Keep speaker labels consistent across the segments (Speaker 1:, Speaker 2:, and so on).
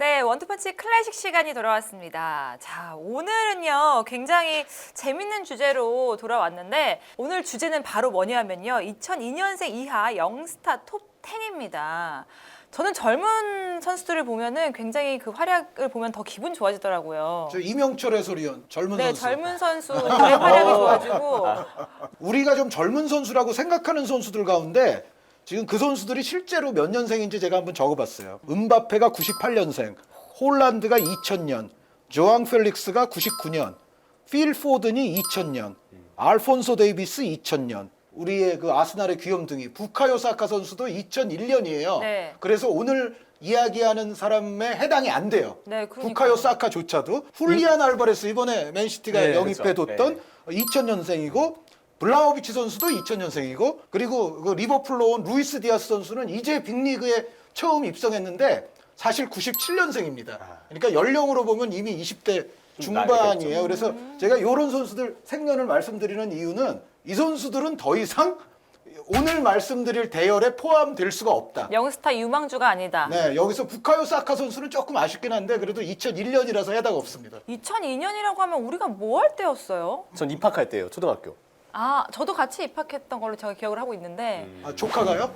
Speaker 1: 네, 원투펀치 클래식 시간이 돌아왔습니다. 자, 오늘은요, 굉장히 재밌는 주제로 돌아왔는데, 오늘 주제는 바로 뭐냐면요, 2002년생 이하 영스타 톱 10입니다. 저는 젊은 선수들을 보면은 굉장히 그 활약을 보면 더 기분 좋아지더라고요.
Speaker 2: 저 이명철 해설위원 젊은
Speaker 1: 네,
Speaker 2: 선수.
Speaker 1: 젊은 선수의 활약이 좋아지고.
Speaker 2: 우리가 좀 젊은 선수라고 생각하는 선수들 가운데 지금 그 선수들이 실제로 몇 년생인지 제가 한번 적어봤어요. 음바페가 98년생, 홀란드가 2000년, 조앙 펠릭스가 99년, 필 포든이 2000년, 알폰소 데이비스 2000년. 우리의 그 아스날의 귀염둥이 부카요 사카 선수도 2001년이에요.
Speaker 1: 네.
Speaker 2: 그래서 오늘 이야기하는 사람에 해당이 안 돼요.
Speaker 1: 네, 그러니까요.
Speaker 2: 부카요 사카조차도 훌리안 알바레스 이번에 맨시티가
Speaker 3: 네,
Speaker 2: 영입해뒀던
Speaker 3: 그렇죠.
Speaker 2: 2000년생이고 블라호비치 선수도 2000년생이고 그리고 그 리버풀로 온 루이스 디아스 선수는 이제 빅리그에 처음 입성했는데 사실 97년생입니다. 그러니까 연령으로 보면 이미 20대 중반이에요. 그래서 제가 이런 선수들 생년을 말씀드리는 이유는 이 선수들은 더 이상 오늘 말씀드릴 대열에 포함될 수가 없다.
Speaker 1: 영스타 유망주가 아니다.
Speaker 2: 네, 여기서 부카요 사카 선수는 조금 아쉽긴 한데 그래도 2001년이라서 해당 없습니다.
Speaker 1: 2002년이라고 하면 우리가 뭐 할 때였어요?
Speaker 3: 전 입학할 때예요, 초등학교.
Speaker 1: 아, 저도 같이 입학했던 걸로 제가 기억을 하고 있는데
Speaker 2: 아, 조카가요?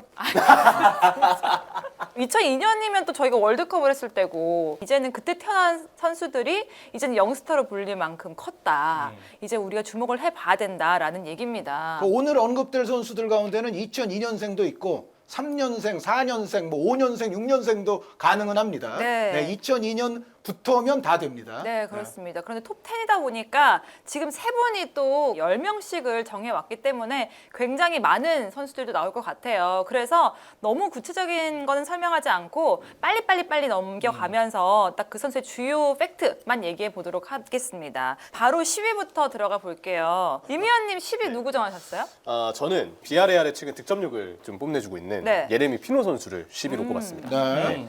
Speaker 1: 2002년이면 또 저희가 월드컵을 했을 때고 이제는 그때 태어난 선수들이 이제는 영스타로 불릴 만큼 컸다. 이제 우리가 주목을 해봐야 된다라는 얘기입니다.
Speaker 2: 그 오늘 언급될 선수들 가운데는 2002년생도 있고 3년생, 4년생, 뭐 5년생, 6년생도 가능은 합니다.
Speaker 1: 네.
Speaker 2: 2002년부터면 다 됩니다.
Speaker 1: 네, 그렇습니다. 그런데 톱 10이다 보니까 지금 세 분이 또 10명씩을 정해왔기 때문에 굉장히 많은 선수들도 나올 것 같아요. 그래서 너무 구체적인 거는 설명하지 않고 빨리 넘겨가면서 딱 그 선수의 주요 팩트만 얘기해 보도록 하겠습니다. 바로 10위부터 들어가 볼게요. 이미연님 10위 누구 정하셨어요?
Speaker 3: 저는 비아레알의 최근 득점력을 좀 뽐내주고 있는
Speaker 1: 네.
Speaker 3: 예레미 피노 선수를 10위로 꼽았습니다.
Speaker 2: 네.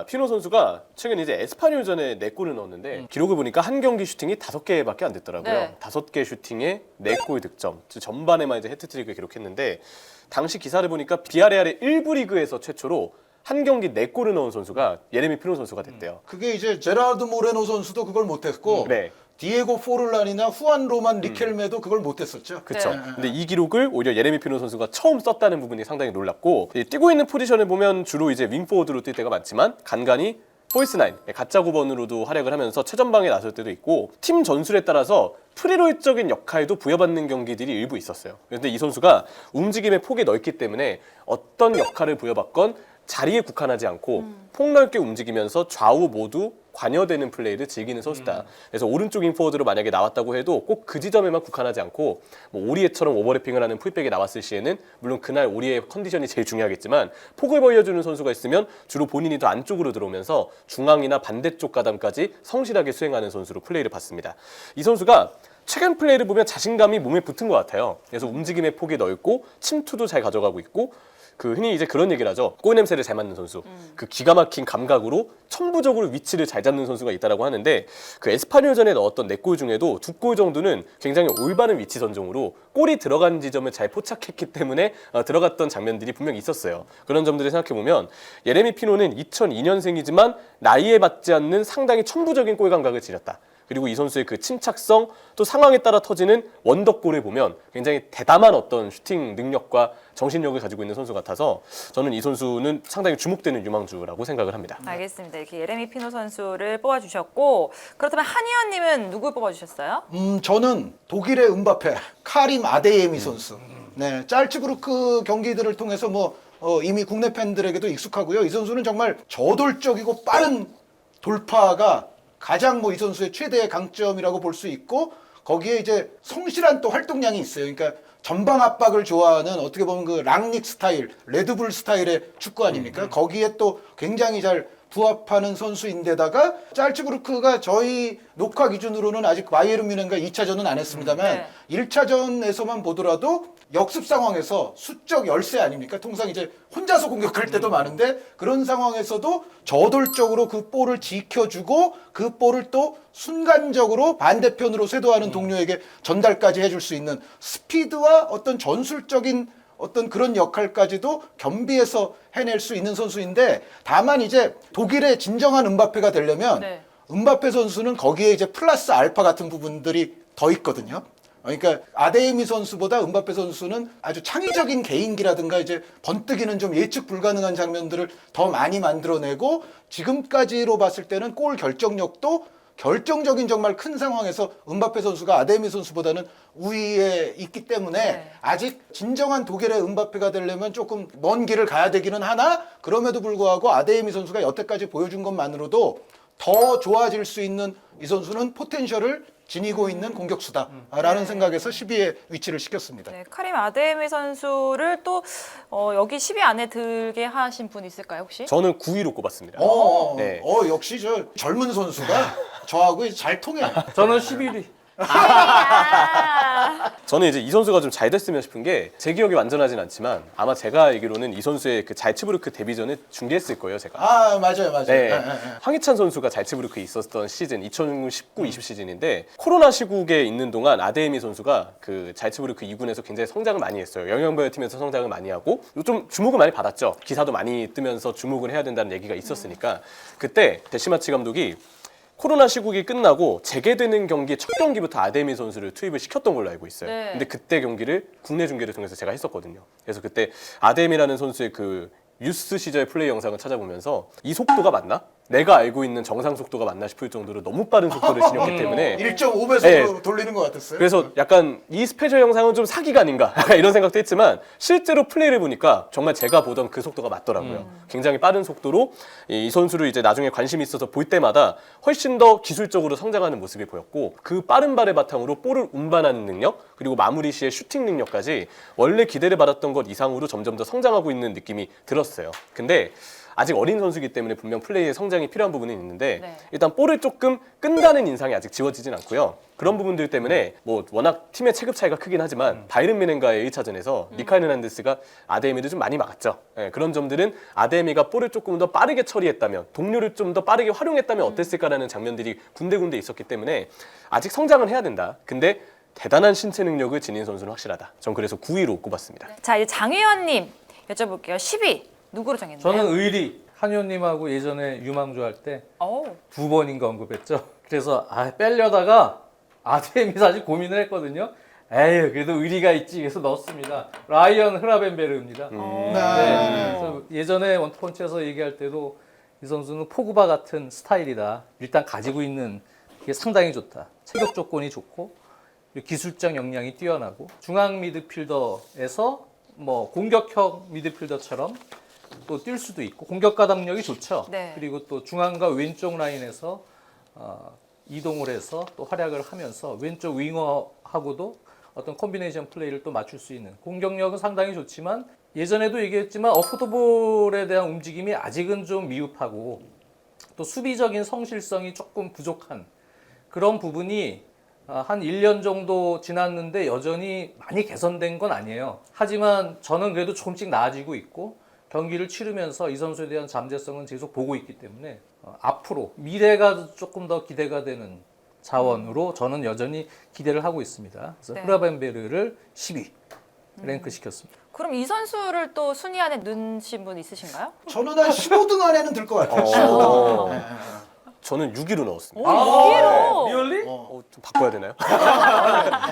Speaker 3: 피노 선수가 최근 이제 에스파뇰전에 4골을 넣었는데 기록을 보니까 한 경기 슈팅이 5개밖에 안 됐더라고요.
Speaker 1: 네.
Speaker 3: 5개 슈팅에 4골 득점. 즉 전반에만 이제 해트트릭을 기록했는데 당시 기사를 보니까 비아레알의 1부 리그에서 최초로 한 경기 4골을 넣은 선수가 예레미 피노 선수가 됐대요.
Speaker 2: 그게 이제 제라르드 모레노 선수도 그걸 못했고
Speaker 3: 네.
Speaker 2: 디에고 포를란이나 후안 로만 리켈메도 그걸 못했었죠.
Speaker 3: 그렇죠.
Speaker 1: 네.
Speaker 3: 근데 이 기록을 오히려 예레미 피노 선수가 처음 썼다는 부분이 상당히 놀랍고 이 뛰고 있는 포지션을 보면 주로 이제 윙포워드로 뛸 때가 많지만 간간히 포이스나인 가짜 9번으로도 활약을 하면서 최전방에 나설 때도 있고 팀 전술에 따라서 프리롤적인 역할도 부여받는 경기들이 일부 있었어요. 그런데 이 선수가 움직임의 폭이 넓기 때문에 어떤 역할을 부여받건 자리에 국한하지 않고 폭넓게 움직이면서 좌우 모두 관여되는 플레이를 즐기는 선수다. 그래서 오른쪽 인포워드로 만약에 나왔다고 해도 꼭 그 지점에만 국한하지 않고 뭐 오리에처럼 오버래핑을 하는 풀백이 나왔을 시에는 물론 그날 오리의 컨디션이 제일 중요하겠지만 폭을 벌려주는 선수가 있으면 주로 본인이 더 안쪽으로 들어오면서 중앙이나 반대쪽 가담까지 성실하게 수행하는 선수로 플레이를 봤습니다. 이 선수가 최근 플레이를 보면 자신감이 몸에 붙은 것 같아요. 그래서 움직임의 폭이 넓고 침투도 잘 가져가고 있고 그 흔히 이제 그런 얘기를 하죠. 골 냄새를 잘 맡는 선수. 그 기가 막힌 감각으로 천부적으로 위치를 잘 잡는 선수가 있다라고 하는데 그 에스파뇰전에 넣었던 4골 중에도 2골 정도는 굉장히 올바른 위치 선정으로 골이 들어간 지점을 잘 포착했기 때문에 들어갔던 장면들이 분명히 있었어요. 그런 점들을 생각해 보면 예레미 피노는 2002년생이지만 나이에 맞지 않는 상당히 천부적인 골 감각을 지녔다. 그리고 이 선수의 그 침착성 또 상황에 따라 터지는 원더골을 보면 굉장히 대담한 어떤 슈팅 능력과 정신력을 가지고 있는 선수 같아서 저는 이 선수는 상당히 주목되는 유망주라고 생각을 합니다.
Speaker 1: 알겠습니다. 이렇게 예레미 피노 선수를 뽑아주셨고 그렇다면 한의원님은 누구 뽑아주셨어요?
Speaker 2: 저는 독일의 음바페, 카림 아데예미 선수. 네, 짤츠부르크 경기들을 통해서 뭐 이미 국내 팬들에게도 익숙하고요. 이 선수는 정말 저돌적이고 빠른 돌파가 가장 뭐 이 선수의 최대의 강점이라고 볼 수 있고 거기에 이제 성실한 또 활동량이 있어요. 그러니까 전방 압박을 좋아하는 어떻게 보면 그 랑닉 스타일, 레드불 스타일의 축구 아닙니까? 거기에 또 굉장히 잘 부합하는 선수인데다가 짤츠부르크가 저희 녹화 기준으로는 아직 바이에른 뮌헨과 2차전은 안 했습니다만
Speaker 1: 네.
Speaker 2: 1차전에서만 보더라도 역습 상황에서 수적 열세 아닙니까? 통상 이제 혼자서 공격할 때도 많은데 그런 상황에서도 저돌적으로 그 볼을 지켜주고 그 볼을 또 순간적으로 반대편으로 쇄도하는 동료에게 전달까지 해줄 수 있는 스피드와 어떤 전술적인 어떤 그런 역할까지도 겸비해서 해낼 수 있는 선수인데 다만 이제 독일의 진정한 음바페가 되려면
Speaker 1: 네.
Speaker 2: 음바페 선수는 거기에 이제 플러스 알파 같은 부분들이 더 있거든요. 그러니까 아데이미 선수보다 음바페 선수는 아주 창의적인 개인기라든가 이제 번뜩이는 좀 예측 불가능한 장면들을 더 많이 만들어내고 지금까지로 봤을 때는 골 결정력도 결정적인 정말 큰 상황에서 음바페 선수가 아데이미 선수보다는 우위에 있기 때문에
Speaker 1: 네.
Speaker 2: 아직 진정한 독일의 음바페가 되려면 조금 먼 길을 가야 되기는 하나 그럼에도 불구하고 아데이미 선수가 여태까지 보여준 것만으로도 더 좋아질 수 있는 이 선수는 포텐셜을 지니고 있는 공격수다라는 생각에서 10위에 위치를 시켰습니다.
Speaker 1: 네, 카림 아데미 선수를 또 여기 10위 안에 들게 하신 분 있을까요 혹시?
Speaker 3: 저는 9위로 꼽았습니다. 네.
Speaker 2: 역시 저 젊은 선수가 저하고 잘 통해요.
Speaker 4: 저는 11위.
Speaker 3: 저는 이제 이 선수가 좀 잘 됐으면 싶은 게 제 기억이 완전하진 않지만 아마 제가 알기로는 이 선수의 그 잘츠부르크 데뷔전에 중계했을 거예요, 제가.
Speaker 2: 아 맞아요.
Speaker 3: 네.
Speaker 2: 예.
Speaker 3: 황희찬 선수가 잘츠부르크에 있었던 시즌 2019-20 시즌인데 코로나 시국에 있는 동안 아데미 선수가 그 잘츠부르크 2군에서 굉장히 성장을 많이 했어요. 영양부여 팀에서 성장을 많이 하고 좀 주목을 많이 받았죠. 기사도 많이 뜨면서 주목을 해야 된다는 얘기가 있었으니까 그때 데시마치 감독이 코로나 시국이 끝나고 재개되는 경기 첫 경기부터 아데미 선수를 투입을 시켰던 걸로 알고 있어요.
Speaker 1: 네.
Speaker 3: 근데 그때 경기를 국내 중계를 통해서 제가 했었거든요. 그래서 그때 아데미라는 선수의 그 유스 시절 플레이 영상을 찾아보면서 이 속도가 맞나? 내가 알고 있는 정상 속도가 맞나 싶을 정도로 너무 빠른 속도를 지녔기 때문에
Speaker 2: 1.5배속으로
Speaker 3: 네.
Speaker 2: 돌리는 것 같았어요.
Speaker 3: 그래서 약간 이 스페셜 영상은 좀 사기가 아닌가 약간 이런 생각도 했지만 실제로 플레이를 보니까 정말 제가 보던 그 속도가 맞더라고요. 굉장히 빠른 속도로 이 선수를 이제 나중에 관심이 있어서 볼 때마다 훨씬 더 기술적으로 성장하는 모습이 보였고 그 빠른 발의 바탕으로 볼을 운반하는 능력 그리고 마무리 시의 슈팅 능력까지 원래 기대를 받았던 것 이상으로 점점 더 성장하고 있는 느낌이 들었어요. 근데 아직 어린 선수이기 때문에 분명 플레이의 성장이 필요한 부분은 있는데
Speaker 1: 네.
Speaker 3: 일단 볼을 조금 끈다는 인상이 아직 지워지진 않고요. 그런 부분들 때문에 뭐 워낙 팀의 체급 차이가 크긴 하지만 바이른 미넨과의 1차전에서 미카엘 헤난데스가 아데미를 좀 많이 막았죠. 예, 그런 점들은 아데미가 볼을 조금 더 빠르게 처리했다면 동료를 좀 더 빠르게 활용했다면 어땠을까라는 장면들이 군데군데 있었기 때문에 아직 성장은 해야 된다. 근데 대단한 신체 능력을 지닌 선수는 확실하다. 전 그래서 9위로 꼽았습니다.
Speaker 1: 자 이제 장의원님 여쭤볼게요. 10위 누구로 정했나요?
Speaker 4: 저는 의리. 한의원님하고 예전에 유망주 할 때
Speaker 1: 어우,
Speaker 4: 2번인가 언급했죠. 그래서 빼려다가 아데미 사실 고민을 했거든요. 에휴 그래도 의리가 있지 그래서 넣었습니다. 라이언 흐라벤베르입니다. 네. 그래서 예전에 원투펀치에서 얘기할 때도 이 선수는 포그바 같은 스타일이다. 일단 가지고 있는 게 상당히 좋다. 체격 조건이 좋고 기술적 역량이 뛰어나고 중앙 미드필더에서 뭐 공격형 미드필더처럼 또 뛸 수도 있고 공격 가담력이 좋죠.
Speaker 1: 네.
Speaker 4: 그리고 또 중앙과 왼쪽 라인에서 이동을 해서 또 활약을 하면서 왼쪽 윙어하고도 어떤 콤비네이션 플레이를 또 맞출 수 있는 공격력은 상당히 좋지만 예전에도 얘기했지만 어프더볼에 대한 움직임이 아직은 좀 미흡하고 또 수비적인 성실성이 조금 부족한 그런 부분이 한 1년 정도 지났는데 여전히 많이 개선된 건 아니에요. 하지만 저는 그래도 조금씩 나아지고 있고 경기를 치르면서 이 선수에 대한 잠재성은 계속 보고 있기 때문에 앞으로 미래가 조금 더 기대가 되는 자원으로 저는 여전히 기대를 하고 있습니다. 그래서
Speaker 1: 네.
Speaker 4: 흐라벤베르를 10위 랭크 시켰습니다.
Speaker 1: 그럼 이 선수를 또 순위 안에 넣으신 분 있으신가요?
Speaker 2: 저는 한 15등 안에는 들 것 같아요.
Speaker 3: 어.
Speaker 2: 15등. 네.
Speaker 3: 저는 6위로 넣었습니다.
Speaker 1: 오, 6위로!
Speaker 4: 리얼리?
Speaker 3: 좀 바꿔야 되나요?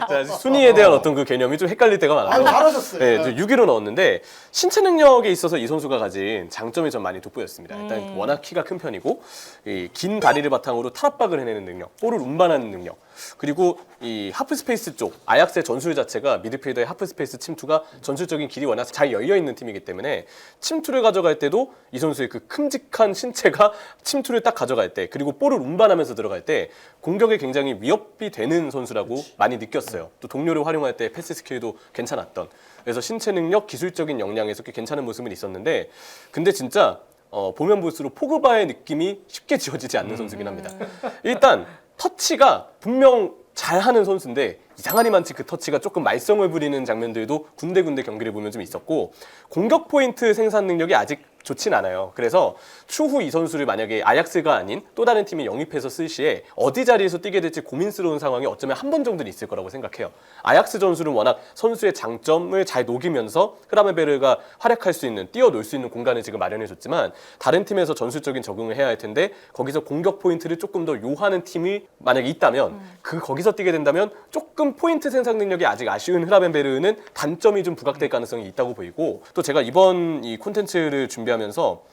Speaker 3: 자, 순위에 대한 어떤 그 개념이 좀 헷갈릴 때가 많아서
Speaker 2: 아유, 잘하셨어요.
Speaker 3: 네, 6위로 넣었는데 신체 능력에 있어서 이 선수가 가진 장점이 좀 많이 돋보였습니다. 일단 워낙 키가 큰 편이고 이 긴 다리를 바탕으로 탈압박을 해내는 능력, 볼을 운반하는 능력, 그리고 이 하프 스페이스 쪽 아약스의 전술 자체가 미드필더의 하프 스페이스 침투가 전술적인 길이 워낙 잘 열려 있는 팀이기 때문에 침투를 가져갈 때도 이 선수의 그 큼직한 신체가 침투를 딱 가져갈 때 그리고 볼을 운반하면서 들어갈 때 공격에 굉장히 위협이 되는 선수라고 많이 느꼈어요. 또 동료를 활용할 때 패스 스킬도 괜찮았던. 그래서 신체 능력, 기술적인 역량에서 꽤 괜찮은 모습은 있었는데 근데 진짜 보면 볼수록 포그바의 느낌이 쉽게 지워지지 않는 선수긴 합니다. 일단 터치가 분명 잘하는 선수인데 이상하니만치 그 터치가 조금 말썽을 부리는 장면들도 군데군데 경기를 보면 좀 있었고 공격 포인트 생산 능력이 아직 좋진 않아요. 그래서 추후 이 선수를 만약에 아약스가 아닌 또 다른 팀이 영입해서 쓸 시에 어디 자리에서 뛰게 될지 고민스러운 상황이 어쩌면 한 번 정도는 있을 거라고 생각해요. 아약스 전술은 워낙 선수의 장점을 잘 녹이면서 흐라벤베르가 활약할 수 있는, 뛰어놀 수 있는 공간을 지금 마련해줬지만 다른 팀에서 전술적인 적응을 해야 할 텐데 거기서 공격 포인트를 조금 더 요하는 팀이 만약에 있다면 거기서 뛰게 된다면 조금 포인트 생산 능력이 아직 아쉬운 흐라벤베르는 단점이 좀 부각될 가능성이 있다고 보이고 또 제가 이번 이 콘텐츠를 준비하면서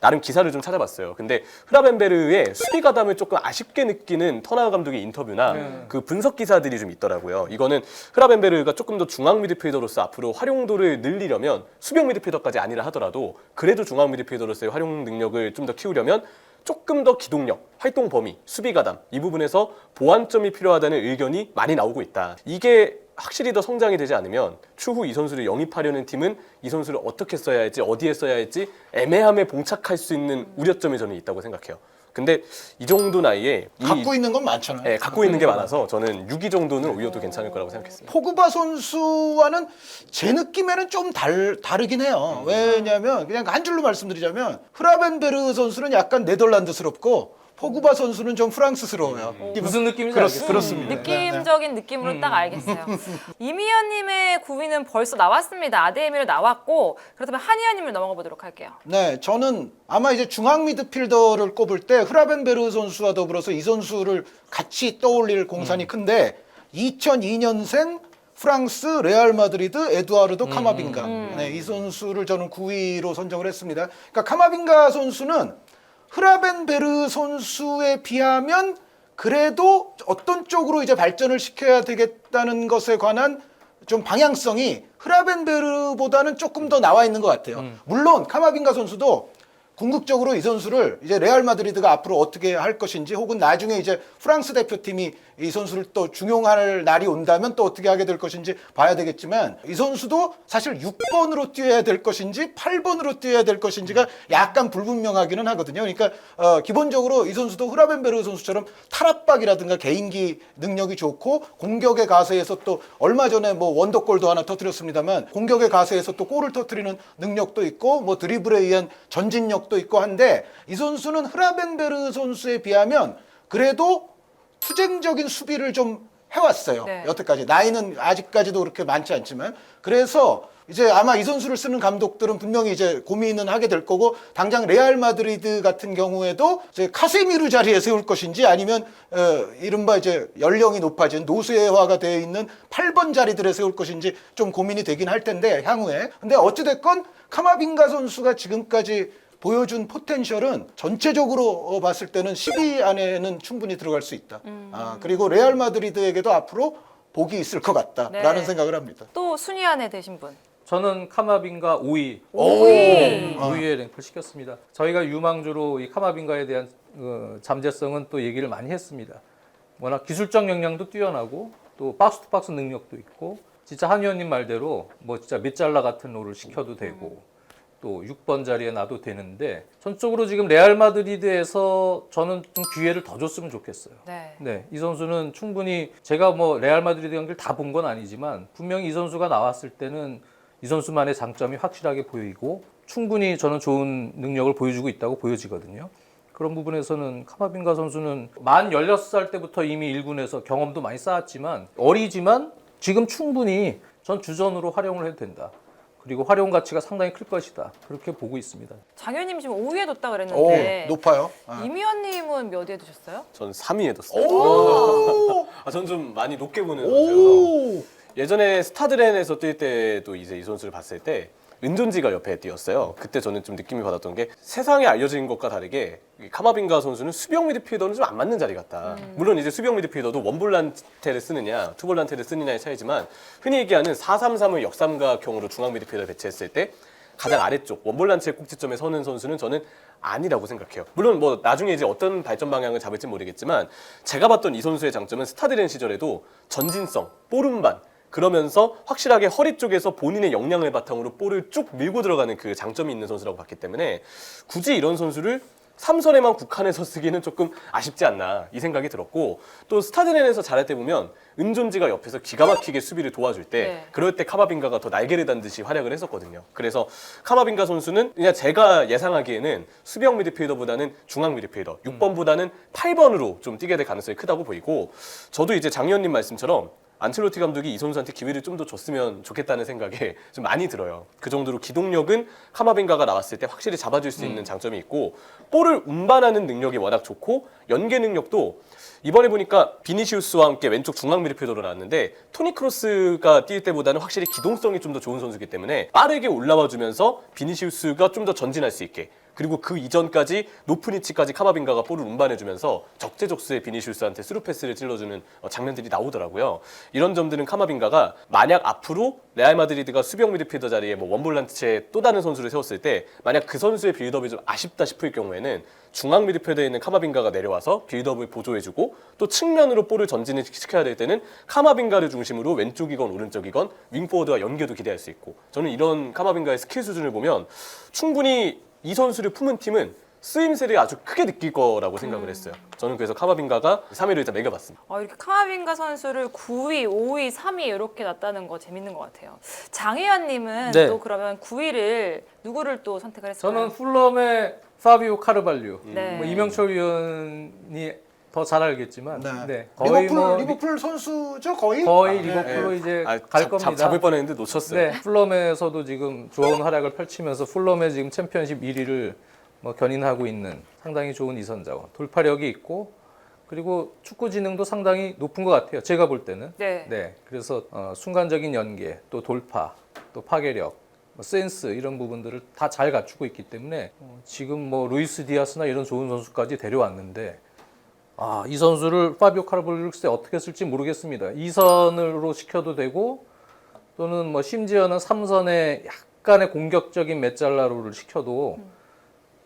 Speaker 3: 나름 기사를 좀 찾아봤어요. 근데 흐라벤베르의 수비 가담을 조금 아쉽게 느끼는 터나 감독의 인터뷰나 그 분석 기사들이 좀 있더라고요. 이거는 흐라벤베르가 조금 더 중앙 미드필더로서 앞으로 활용도를 늘리려면 수비형 미드필더까지 아니라 하더라도 그래도 중앙 미드필더로서의 활용 능력을 좀 더 키우려면 조금 더 기동력, 활동 범위, 수비 가담 이 부분에서 보완점이 필요하다는 의견이 많이 나오고 있다. 이게 확실히 더 성장이 되지 않으면 추후 이 선수를 영입하려는 팀은 이 선수를 어떻게 써야 할지 어디에 써야 할지 애매함에 봉착할 수 있는 우려점이 저는 있다고 생각해요. 근데 이 정도 나이에
Speaker 2: 갖고 있는 건 많잖아요.
Speaker 3: 네, 갖고 있는 게 많아서 저는 6위 정도는 오히려도 괜찮을 거라고 생각했습니다.
Speaker 2: 포그바 선수와는 제 느낌에는 좀 다르긴 해요. 왜냐하면 그냥 한 줄로 말씀드리자면 흐라벤베르 선수는 약간 네덜란드스럽고 포그바 선수는 좀 프랑스스러워요.
Speaker 4: 무슨 느낌인지 알겠어요.
Speaker 2: 그렇습니다.
Speaker 1: 느낌적인 느낌으로 딱 알겠어요. 이미연님의 9위는 벌써 나왔습니다. 아데미로 나왔고 그렇다면 한희연님을 넘어가 보도록 할게요.
Speaker 2: 네, 저는 아마 이제 중앙 미드필더를 꼽을 때 흐라벤베르 선수와 더불어서 이 선수를 같이 떠올릴 공산이 큰데 2002년생 프랑스 레알 마드리드 에두아르도 카마빙가. 네, 이 선수를 저는 9위로 선정을 했습니다. 그러니까 카마빙가 선수는 흐라벤베르 선수에 비하면 그래도 어떤 쪽으로 이제 발전을 시켜야 되겠다는 것에 관한 좀 방향성이 흐라벤베르보다는 조금 더 나와 있는 것 같아요. 물론 카마빙가 선수도 궁극적으로 이 선수를 이제 레알 마드리드가 앞으로 어떻게 할 것인지 혹은 나중에 이제 프랑스 대표팀이 이 선수를 또 중용할 날이 온다면 또 어떻게 하게 될 것인지 봐야 되겠지만 이 선수도 사실 6번으로 뛰어야 될 것인지 8번으로 뛰어야 될 것인지가 약간 불분명하기는 하거든요. 그러니까 기본적으로 이 선수도 흐라벤베르 선수처럼 탈압박이라든가 개인기 능력이 좋고 공격의 가세에서 또 얼마 전에 뭐 원더골도 하나 터뜨렸습니다만 공격의 가세에서 또 골을 터뜨리는 능력도 있고 뭐 드리블에 의한 전진력도 있고 한데 이 선수는 흐라벤베르 선수에 비하면 그래도 투쟁적인 수비를 좀 해왔어요.
Speaker 1: 네.
Speaker 2: 여태까지 나이는 아직까지도 그렇게 많지 않지만 그래서 이제 아마 이 선수를 쓰는 감독들은 분명히 이제 고민은 하게 될 거고 당장 레알 마드리드 같은 경우에도 이제 카세미르 자리에 세울 것인지 아니면 이른바 이제 연령이 높아진 노쇠화가 되어 있는 8번 자리들에 세울 것인지 좀 고민이 되긴 할 텐데 향후에 근데 어찌됐건 카마빙가 선수가 지금까지 보여준 포텐셜은 전체적으로 봤을 때는 10위 안에는 충분히 들어갈 수 있다. 그리고 레알 마드리드에게도 앞으로 복이 있을 것 같다라는
Speaker 1: 네.
Speaker 2: 생각을 합니다.
Speaker 1: 또 순위 안에 되신 분.
Speaker 4: 저는 카마빙가 5위.
Speaker 1: 5위.
Speaker 4: 5위에 랭크를 시켰습니다. 저희가 유망주로 이 카마빙가에 대한 잠재성은 또 얘기를 많이 했습니다. 워낙 기술적 역량도 뛰어나고 또 박스 투 박스 능력도 있고 진짜 한 의원님 말대로 뭐 진짜 메잘라 같은 롤을 시켜도 되고 또 6번 자리에 놔도 되는데 전적으로 지금 레알 마드리드에서 저는 좀 기회를 더 줬으면 좋겠어요.
Speaker 1: 네.
Speaker 4: 네, 이 선수는 충분히 제가 뭐 레알 마드리드 경기를 다 본 건 아니지만 분명히 이 선수가 나왔을 때는 이 선수만의 장점이 확실하게 보이고 충분히 저는 좋은 능력을 보여주고 있다고 보여지거든요. 그런 부분에서는 카마빙가 선수는 만 16살 때부터 이미 1군에서 경험도 많이 쌓았지만 어리지만 지금 충분히 전 주전으로 활용을 해도 된다. 그리고 활용 가치가 상당히 클 것이다. 그렇게 보고 있습니다.
Speaker 1: 장현님 지금 5위에 뒀다
Speaker 2: 오,
Speaker 1: 그랬는데
Speaker 2: 높아요.
Speaker 1: 이미연님은 몇 위에 두셨어요?
Speaker 3: 전 3위에 뒀어요.
Speaker 2: 오!
Speaker 3: 전 좀 많이 높게 보는 선수여서
Speaker 2: 오!
Speaker 3: 예전에 스타드렌에서 뛸 때도 이제 이 선수를 봤을 때 은존지가 옆에 뛰었어요. 그때 저는 좀 느낌이 받았던 게 세상에 알려진 것과 다르게 이 카마빙가 선수는 수비형 미드필더는 좀 안 맞는 자리 같다. 물론 이제 수비형 미드필더도 원볼란테를 쓰느냐 투볼란테를 쓰느냐의 차이지만 흔히 얘기하는 4-3-3을 역삼각형으로 중앙 미드필더를 배치했을 때 가장 아래쪽 원볼란체의 꼭지점에 서는 선수는 저는 아니라고 생각해요. 물론 뭐 나중에 이제 어떤 발전 방향을 잡을지 모르겠지만 제가 봤던 이 선수의 장점은 스타드렌 시절에도 전진성, 볼운반 그러면서 확실하게 허리 쪽에서 본인의 역량을 바탕으로 볼을 쭉 밀고 들어가는 그 장점이 있는 선수라고 봤기 때문에 굳이 이런 선수를 3선에만 국한해서 쓰기는 조금 아쉽지 않나 이 생각이 들었고 또 스타드렌에서 잘할 때 보면 은존지가 옆에서 기가 막히게 수비를 도와줄 때
Speaker 1: 네.
Speaker 3: 그럴 때 카마빈가가 더 날개를 단 듯이 활약을 했었거든요. 그래서 카마빈가 선수는 그냥 제가 예상하기에는 수비형 미드필더보다는 중앙 미드필더 6번보다는 8번으로 좀 뛰게 될 가능성이 크다고 보이고 저도 이제 장 의원님 말씀처럼 안첼로티 감독이 이 선수한테 기회를 좀 더 줬으면 좋겠다는 생각에 좀 많이 들어요. 그 정도로 기동력은 카마빈가가 나왔을 때 확실히 잡아줄 수 있는 장점이 있고 볼을 운반하는 능력이 워낙 좋고 연계 능력도 이번에 보니까 비니시우스와 함께 왼쪽 중앙 미드필더로 나왔는데 토니 크로스가 뛸 때보다는 확실히 기동성이 좀 더 좋은 선수이기 때문에 빠르게 올라와 주면서 비니시우스가 좀 더 전진할 수 있게 그리고 그 이전까지 높은 위치까지 카마빈가가 볼을 운반해주면서 적재적소에 비니시우스한테 스루 패스를 찔러주는 장면들이 나오더라고요. 이런 점들은 카마빈가가 만약 앞으로 레알 마드리드가 수비형 미드필더 자리에 뭐 원볼란트체 또 다른 선수를 세웠을 때 만약 그 선수의 빌드업이 좀 아쉽다 싶을 경우에는 중앙 미드필더에 있는 카마빈가가 내려와서 빌드업을 보조해주고 또 측면으로 볼을 전진을 시켜야 될 때는 카마빈가를 중심으로 왼쪽이건 오른쪽이건 윙포워드와 연계도 기대할 수 있고 저는 이런 카마빈가의 스킬 수준을 보면 충분히 이 선수를 품은 팀은 쓰임새를 아주 크게 느낄 거라고 생각을 했어요. 저는 그래서 카마빈가가 3위를 일단 매겨봤습니다.
Speaker 1: 이렇게 카마빈가 선수를 9위, 5위, 3위 이렇게 놨다는 거 재밌는 것 같아요. 장혜연님은
Speaker 4: 네.
Speaker 1: 또 그러면 9위를 누구를 또 선택을 했을까요?
Speaker 4: 저는 풀럼의 파비오 카르발류.
Speaker 1: 네.
Speaker 4: 뭐 이명철 위원이 더 잘 알겠지만
Speaker 2: 네.
Speaker 4: 네. 거의
Speaker 2: 리버풀 선수죠 거의.
Speaker 4: 거의
Speaker 2: 아,
Speaker 4: 리버풀로
Speaker 2: 네.
Speaker 4: 이제 갈 겁니다.
Speaker 3: 잡을 뻔했는데 놓쳤어요.
Speaker 4: 네, 풀럼에서도 지금 좋은 활약을 펼치면서 풀럼의 지금 챔피언십 1위를 뭐 견인하고 있는 상당히 좋은 이선자원, 돌파력이 있고 그리고 축구 지능도 상당히 높은 것 같아요. 제가 볼 때는.
Speaker 1: 네.
Speaker 4: 그래서 순간적인 연계, 또 돌파, 또 파괴력, 뭐 센스 이런 부분들을 다 잘 갖추고 있기 때문에 지금 뭐 루이스 디아스나 이런 좋은 선수까지 데려왔는데 이 선수를 파비오 카르발류를 어떻게 쓸지 모르겠습니다. 2선으로 시켜도 되고 또는 뭐 심지어는 3선에 약간의 공격적인 메잘라로를 시켜도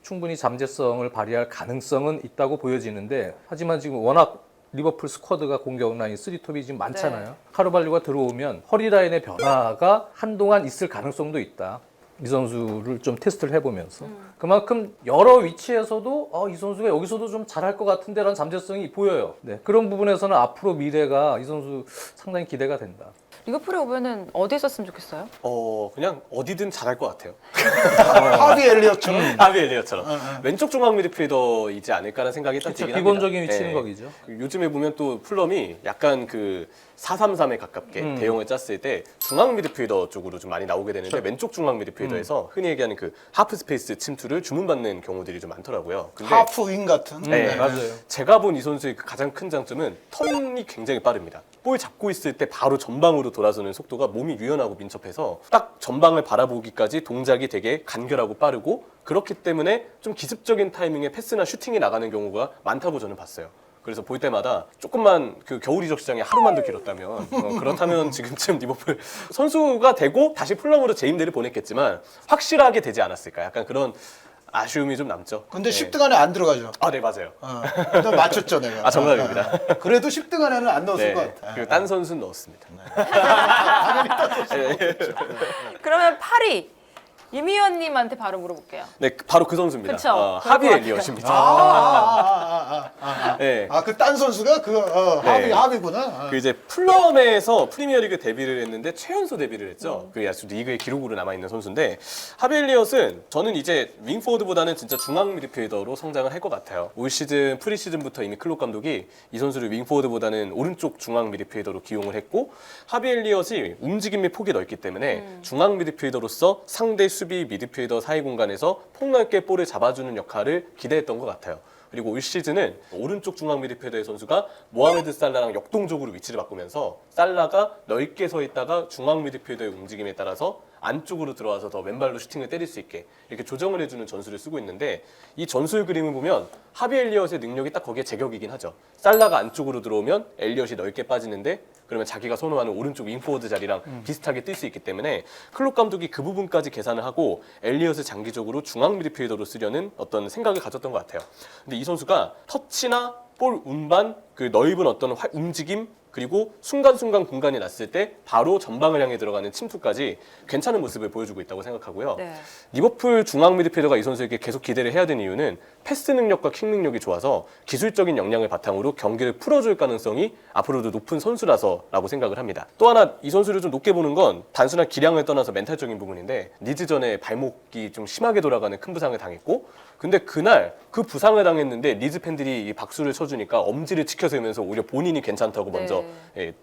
Speaker 4: 충분히 잠재성을 발휘할 가능성은 있다고 보여지는데 하지만 지금 워낙 리버풀 스쿼드가 공격 라인 3톱이 지금 많잖아요.
Speaker 1: 네.
Speaker 4: 카르발류가 들어오면 허리 라인의 변화가 한동안 있을 가능성도 있다. 이 선수를 좀 테스트를 해보면서 그만큼 여러 위치에서도 이 선수가 여기서도 좀 잘할 것 같은데라는 잠재성이 보여요. 네, 그런 부분에서는 앞으로 미래가 이 선수 상당히 기대가 된다.
Speaker 1: 리버풀에 오면은 어디 있었으면 좋겠어요?
Speaker 3: 그냥 어디든 잘할 것 같아요.
Speaker 2: 하비 엘리엇처럼.
Speaker 3: 하비 엘리어처럼 왼쪽 중앙 미드필더이지 않을까라는 생각이 딱
Speaker 4: 그렇죠.
Speaker 3: 들긴 합니다.
Speaker 4: 기본적인 위치는
Speaker 3: 네.
Speaker 4: 거기죠.
Speaker 3: 요즘에 보면 또 풀럼이 약간 그 4-3-3에 가깝게 대형을 짰을 때 중앙 미드필더 쪽으로 좀 많이 나오게 되는데 왼쪽 중앙 미드필더에서 흔히 얘기하는 그 하프 스페이스 침투를 주문받는 경우들이 좀 많더라고요. 근데
Speaker 2: 하프 윙 같은.
Speaker 3: 네,
Speaker 4: 맞아요.
Speaker 3: 제가 본 이 선수의 그 가장 큰 장점은 턴이 굉장히 빠릅니다. 볼 잡고 있을 때 바로 전방으로 돌아서는 속도가 몸이 유연하고 민첩해서 딱 전방을 바라보기까지 동작이 되게 간결하고 빠르고 그렇기 때문에 좀 기습적인 타이밍에 패스나 슈팅이 나가는 경우가 많다고 저는 봤어요. 그래서 볼 때마다 조금만 그 겨울 이적 시장이 하루만 더 길었다면 그렇다면 지금쯤 리버풀 선수가 되고 다시 풀럼으로 재임대를 보냈겠지만 확실하게 되지 않았을까 약간 그런 아쉬움이 좀 남죠.
Speaker 2: 근데
Speaker 3: 네.
Speaker 2: 10등 안에 안 들어가죠.
Speaker 3: 네 맞아요.
Speaker 2: 일단 맞췄죠 내가.
Speaker 3: 정답입니다.
Speaker 2: 그래도 10등 안에는 안 넣었을 것 같아.
Speaker 3: 그리고 딴 선수는 넣었습니다.
Speaker 1: 그러면 8위 임희원님한테 바로 물어볼게요.
Speaker 3: 네, 바로 그 선수입니다.
Speaker 1: 그쵸?
Speaker 3: 하비
Speaker 1: 그럴 것
Speaker 3: 엘리엇입니다. 네.
Speaker 2: 그 딴 선수가 하비구나.
Speaker 3: 그 이제 풀럼에서 프리미어리그 데뷔를 했는데 최연소 데뷔를 했죠. 그 아주 리그의 기록으로 남아 있는 선수인데 하비 엘리엇은 저는 이제 윙포워드보다는 진짜 중앙 미드필더로 성장을 할 것 같아요. 올 시즌 프리시즌부터 이미 클롭 감독이 이 선수를 윙포워드보다는 오른쪽 중앙 미드필더로 기용을 했고 하비 엘리엇이 움직임 및 폭이 넓기 때문에 중앙 미드필더로서 상대 수비 미드필더 사이 공간에서 폭넓게 볼을 잡아주는 역할을 기대했던 것 같아요. 그리고 올 시즌은 오른쪽 중앙 미드필더의 선수가 모하메드 살라랑 역동적으로 위치를 바꾸면서 살라가 넓게 서 있다가 중앙 미드필더의 움직임에 따라서 안쪽으로 들어와서 더 왼발로 슈팅을 때릴 수 있게 이렇게 조정을 해주는 전술을 쓰고 있는데 이 전술 그림을 보면 하비 엘리엇의 능력이 딱 거기에 제격이긴 하죠. 살라가 안쪽으로 들어오면 엘리엇이 넓게 빠지는데 그러면 자기가 선호하는 오른쪽 윙포워드 자리랑 비슷하게 뛸 수 있기 때문에 클롭 감독이 그 부분까지 계산을 하고 엘리엇을 장기적으로 중앙 미드필더로 쓰려는 어떤 생각을 가졌던 것 같아요. 근데 이 선수가 터치나 볼 운반, 그 넓은 어떤 움직임 그리고 순간순간 공간이 났을 때 바로 전방을 향해 들어가는 침투까지 괜찮은 모습을 보여주고 있다고 생각하고요.
Speaker 1: 네.
Speaker 3: 리버풀 중앙 미드필더가 이 선수에게 계속 기대를 해야 되는 이유는 패스 능력과 킥 능력이 좋아서 기술적인 역량을 바탕으로 경기를 풀어줄 가능성이 앞으로도 높은 선수라서라고 생각을 합니다. 또 하나 이 선수를 좀 높게 보는 건 단순한 기량을 떠나서 멘탈적인 부분인데 리즈전에 발목이 좀 심하게 돌아가는 큰 부상을 당했고 근데 그날 그 부상을 당했는데 리즈 팬들이 이 박수를 쳐주니까 엄지를 치켜세우면서 오히려 본인이 괜찮다고 먼저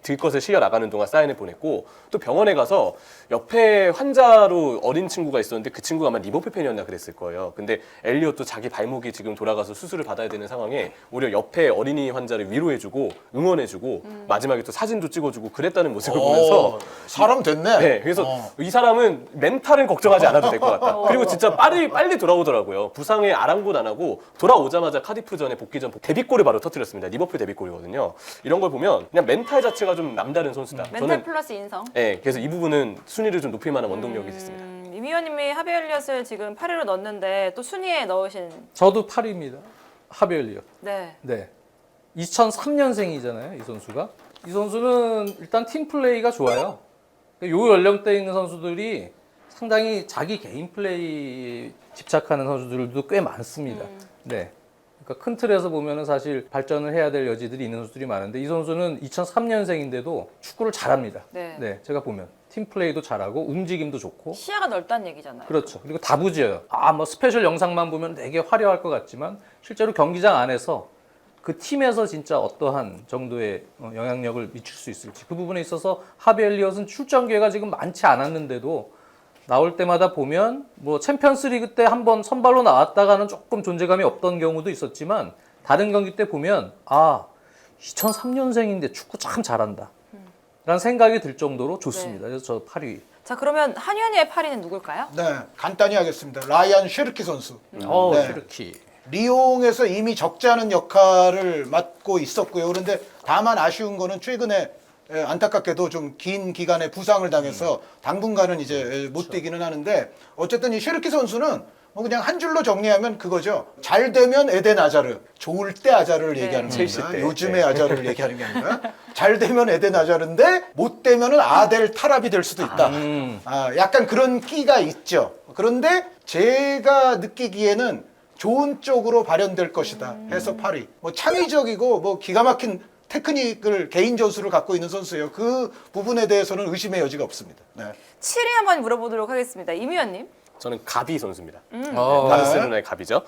Speaker 3: 들것을 실려 나가는 동안 사인을 보냈고 또 병원에 가서 옆에 환자로 어린 친구가 있었는데 그 친구가 아마 리버풀 팬이었나 그랬을 거예요. 근데 엘리엇도 자기 발목이 지금 돌아가서 수술을 받아야 되는 상황에 오히려 옆에 어린이 환자를 위로해주고 응원해주고 마지막에 또 사진도 찍어주고 그랬다는 모습을 보면서
Speaker 2: 사람 됐네.
Speaker 3: 네, 그래서 이 사람은 멘탈은 걱정하지 않아도 될 것 같다. 그리고 진짜 빨리 돌아오더라고요. 부상에 아랑곳 안 하고 돌아오자마자 카디프전에 복귀전 데뷔골을 바로 터뜨렸습니다. 리버풀 데뷔골이거든요. 이런 걸 보면 그냥 멘탈 자체가 좀 남다른 선수다.
Speaker 1: 멘탈 플러스 인성.
Speaker 3: 네, 그래서 이 부분은 순위를 좀 높일 만한 원동력이 됐습니다.
Speaker 1: 임 위원님이 하비 엘리엇을 지금 8위로 넣었는데 또 순위에 넣으신.
Speaker 4: 저도 8위입니다. 하비 엘리엇.
Speaker 1: 네.
Speaker 4: 네. 2003년생이잖아요, 이 선수가. 이 선수는 일단 팀 플레이가 좋아요. 요 연령대에 있는 선수들이 상당히 자기 개인 플레이 집착하는 선수들도 꽤 많습니다. 네. 그러니까 큰 틀에서 보면은 사실 발전을 해야 될 여지들이 있는 선수들이 많은데 이 선수는 2003년생인데도 축구를 잘합니다.
Speaker 1: 네.
Speaker 4: 제가 보면 팀 플레이도 잘하고 움직임도 좋고.
Speaker 1: 시야가 넓다는 얘기잖아요.
Speaker 4: 그렇죠. 그리고 다부져요. 뭐 스페셜 영상만 보면 되게 화려할 것 같지만 실제로 경기장 안에서 그 팀에서 진짜 어떠한 정도의 영향력을 미칠 수 있을지 그 부분에 있어서 하비 엘리엇은 출전 기회가 지금 많지 않았는데도 나올 때마다 보면 뭐 챔피언스리그 때 한번 선발로 나왔다가는 조금 존재감이 없던 경우도 있었지만 다른 경기 때 보면 2003년생인데 축구 참 잘한다 라는 생각이 들 정도로 좋습니다. 그래서 저 8위.
Speaker 1: 자, 그러면 한현희의 8위는 누굴까요?
Speaker 2: 네, 간단히 하겠습니다. 라이안 쉐르키 선수. 네.
Speaker 4: 슈르키.
Speaker 2: 리옹에서 이미 적지 않은 역할을 맡고 있었고요. 그런데 다만 아쉬운 거는 최근에 안타깝게도 좀 긴 기간에 부상을 당해서 당분간은 이제 못 뛰기는 하는데 어쨌든 이 쉐르키 선수는 뭐 그냥 한 줄로 정리하면 그거죠. 잘 되면 에덴 아자르, 좋을 때 아자르를 얘기하는
Speaker 3: 첼시
Speaker 2: 겁니다.
Speaker 3: 때.
Speaker 2: 요즘의 아자르를 얘기하는 게 아니라 잘 되면 에덴 아자르인데 못 되면은 아델 타랍이 될 수도 있다. 약간 그런 끼가 있죠. 그런데 제가 느끼기에는 좋은 쪽으로 발현될 것이다 해서 8위. 뭐 창의적이고 뭐 기가 막힌 테크닉을 개인 전술을 갖고 있는 선수예요. 그 부분에 대해서는 의심의 여지가 없습니다. 네.
Speaker 1: 7위 한번 물어보도록 하겠습니다. 임 위원님.
Speaker 3: 저는 가비 선수입니다.
Speaker 4: 어.
Speaker 3: 바르셀로나의 가비죠.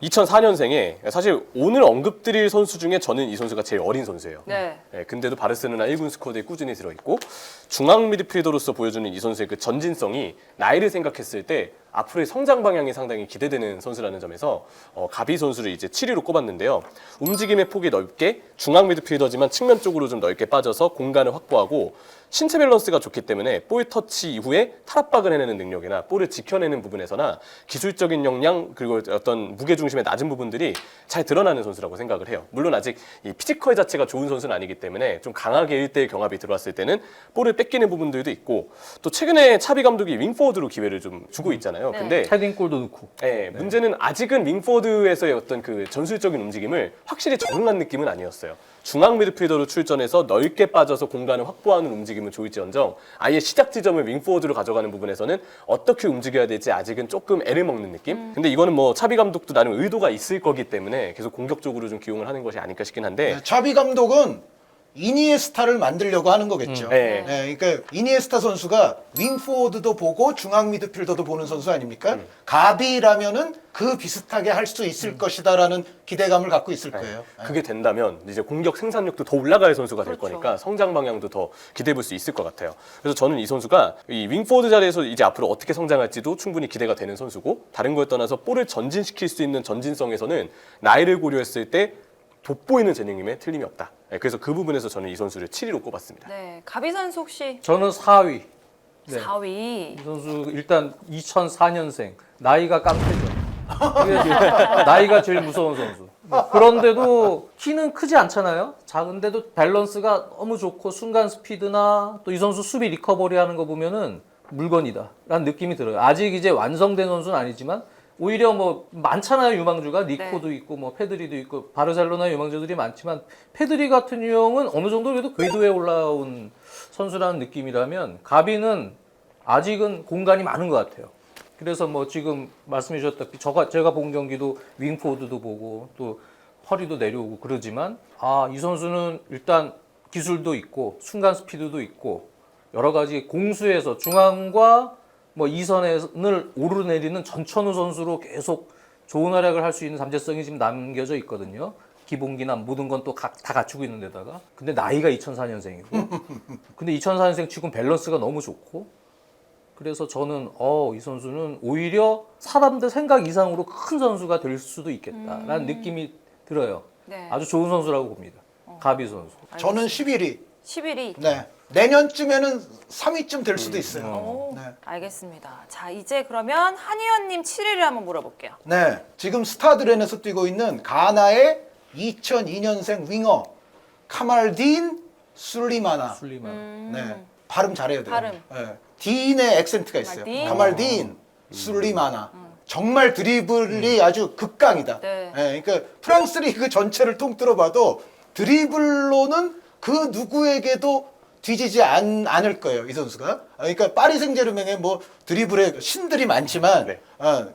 Speaker 3: 2004년생에 사실 오늘 언급드릴 선수 중에 저는 이 선수가 제일 어린 선수예요.
Speaker 1: 네.
Speaker 3: 근데도 바르셀로나 1군 스쿼드에 꾸준히 들어있고 중앙 미드필더로서 보여주는 이 선수의 그 전진성이 나이를 생각했을 때 앞으로의 성장 방향이 상당히 기대되는 선수라는 점에서 가비 선수를 이제 7위로 꼽았는데요. 움직임의 폭이 넓게 중앙 미드필더지만 측면 쪽으로 좀 넓게 빠져서 공간을 확보하고 신체 밸런스가 좋기 때문에 볼 터치 이후에 탈압박을 해내는 능력이나 볼을 지켜내는 부분에서나 기술적인 역량 그리고 어떤 무게중심의 낮은 부분들이 잘 드러나는 선수라고 생각을 해요. 물론 아직 이 피지컬 자체가 좋은 선수는 아니기 때문에 좀 강하게 1대1 경합이 들어왔을 때는 볼을 뺏기는 부분들도 있고 또 최근에 차비 감독이 윙포워드로 기회를 좀 주고 있잖아요.
Speaker 1: 네.
Speaker 3: 근데
Speaker 4: 헤딩골도 넣고.
Speaker 3: 문제는 아직은 윙포워드에서의 어떤 그 전술적인 움직임을 확실히 적응한 느낌은 아니었어요. 중앙 미드필더로 출전해서 넓게 빠져서 공간을 확보하는 움직임은 좋을지언정 아예 시작 지점을 윙포워드로 가져가는 부분에서는 어떻게 움직여야 될지 아직은 조금 애를 먹는 느낌? 근데 이거는 뭐 차비 감독도 나름 의도가 있을 거기 때문에 계속 공격적으로 좀 기용을 하는 것이 아닐까 싶긴 한데
Speaker 2: 차비 감독은 이니에스타를 만들려고 하는 거겠죠.
Speaker 3: 네.
Speaker 2: 그러니까 이니에스타 선수가 윙포워드도 보고 중앙 미드필더도 보는 선수 아닙니까? 가비라면은 그 비슷하게 할 수 있을 것이다라는 기대감을 갖고 있을 거예요.
Speaker 3: 그게 된다면 이제 공격 생산력도 더 올라갈 선수가 될
Speaker 1: 그렇죠.
Speaker 3: 거니까 성장 방향도 더 기대해 볼 수 있을 것 같아요. 그래서 저는 이 선수가 이 윙포워드 자리에서 이제 앞으로 어떻게 성장할지도 충분히 기대가 되는 선수고 다른 거에 떠나서 볼을 전진시킬 수 있는 전진성에서는 나이를 고려했을 때 돋보이는 재능임에 틀림이 없다. 그래서 그 부분에서 저는 이 선수를 7위로 꼽았습니다.
Speaker 1: 네. 가비 선수 혹시
Speaker 4: 저는 4위. 네.
Speaker 1: 4위.
Speaker 4: 이 선수 일단 2004년생. 나이가 깡패죠. 이게 나이가 제일 무서운 선수. 그런데도 키는 크지 않잖아요. 작은데도 밸런스가 너무 좋고 순간 스피드나 또 이 선수 수비 리커버리 하는 거 보면은 물건이다 라는 느낌이 들어요. 아직 이제 완성된 선수는 아니지만 오히려 뭐 많잖아요. 유망주가 니코도 있고 뭐 페드리도 있고 바르셀로나 유망주들이 많지만 페드리 같은 유형은 어느 정도 그래도 궤도에 올라온 선수라는 느낌이라면 가비는 아직은 공간이 많은 것 같아요. 그래서 뭐 지금 말씀해 주셨다시피 제가 본 경기도 윙포드도 보고 또 허리도 내려오고 그러지만 이 선수는 일단 기술도 있고 순간 스피드도 있고 여러 가지 공수에서 중앙과 뭐 2선을 오르내리는 전천후 선수로 계속 좋은 활약을 할 수 있는 잠재성이 지금 남겨져 있거든요. 기본기나 모든 건 또 다 갖추고 있는 데다가. 근데 나이가 2004년생이고. 근데 2004년생 치고는 밸런스가 너무 좋고. 그래서 저는 이 선수는 오히려 사람들 생각 이상으로 큰 선수가 될 수도 있겠다라는 느낌이 들어요.
Speaker 1: 네.
Speaker 4: 아주 좋은 선수라고 봅니다. 가비 선수.
Speaker 2: 저는 11위.
Speaker 1: 11위.
Speaker 2: 네. 내년쯤에는 3위쯤 될 수도 있어요.
Speaker 1: 오,
Speaker 2: 네.
Speaker 1: 알겠습니다. 자, 이제 그러면 한의원님 7위를 한번 물어볼게요.
Speaker 2: 네. 지금 스타드렌에서 뛰고 있는 가나의 2002년생 윙어 카말딘 술리마나.
Speaker 4: 술리만.
Speaker 2: 네. 발음 잘해야 돼요.
Speaker 1: 발음.
Speaker 2: 네. 딘의 액센트가 있어요.
Speaker 1: 카말딘.
Speaker 2: 카말딘 술리마나. 정말 드리블이 아주 극강이다.
Speaker 1: 네.
Speaker 2: 그러니까 프랑스 리그 전체를 통틀어 봐도 드리블로는 그 누구에게도 뒤지지 않을 거예요, 이 선수가. 그러니까 파리 생제르맹의 뭐 드리블의 신들이 많지만
Speaker 3: 네.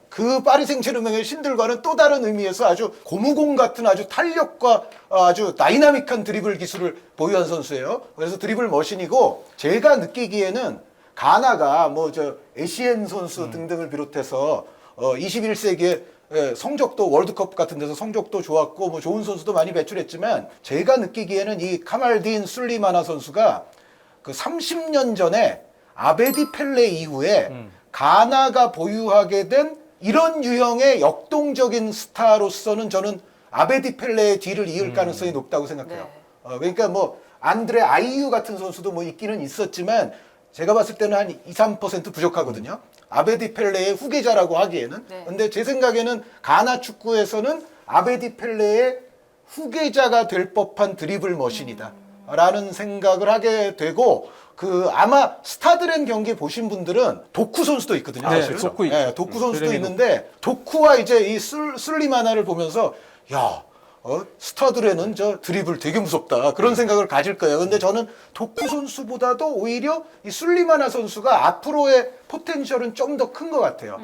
Speaker 2: 그 파리 생제르맹의 신들과는 또 다른 의미에서 아주 고무공 같은 아주 탄력과 아주 다이나믹한 드리블 기술을 보유한 선수예요. 그래서 드리블 머신이고 제가 느끼기에는 가나가 뭐 저 에시엔 선수 등등을 비롯해서 21세기에 성적도 월드컵 같은 데서 성적도 좋았고 뭐 좋은 선수도 많이 배출했지만 제가 느끼기에는 이 카말딘 술리마나 선수가 그 30년 전에 아베디 펠레 이후에 가나가 보유하게 된 이런 유형의 역동적인 스타로서는 저는 아베디 펠레의 뒤를 이을 가능성이 높다고 생각해요.
Speaker 1: 네.
Speaker 2: 그러니까 뭐 안드레 아이유 같은 선수도 뭐 있기는 있었지만 제가 봤을 때는 한 2, 3% 부족하거든요. 아베디 펠레의 후계자라고 하기에는.
Speaker 1: 네.
Speaker 2: 근데 제 생각에는 가나 축구에서는 아베디 펠레의 후계자가 될 법한 드리블 머신이다. 라는 생각을 하게 되고 아마 스타드렌 경기 보신 분들은 도쿠 선수도 있거든요.
Speaker 4: 네,
Speaker 2: 사실은.
Speaker 4: 도쿠 있죠.
Speaker 2: 도쿠 선수도
Speaker 4: 제레미
Speaker 2: 있는데 도쿠와 이제 이 술리마나를 보면서 야 스타드렌은 저 드리블 되게 무섭다 그런 생각을 가질 거예요. 근데 저는 도쿠 선수보다도 오히려 이 술리마나 선수가 앞으로의 포텐셜은 좀 더 큰 것 같아요.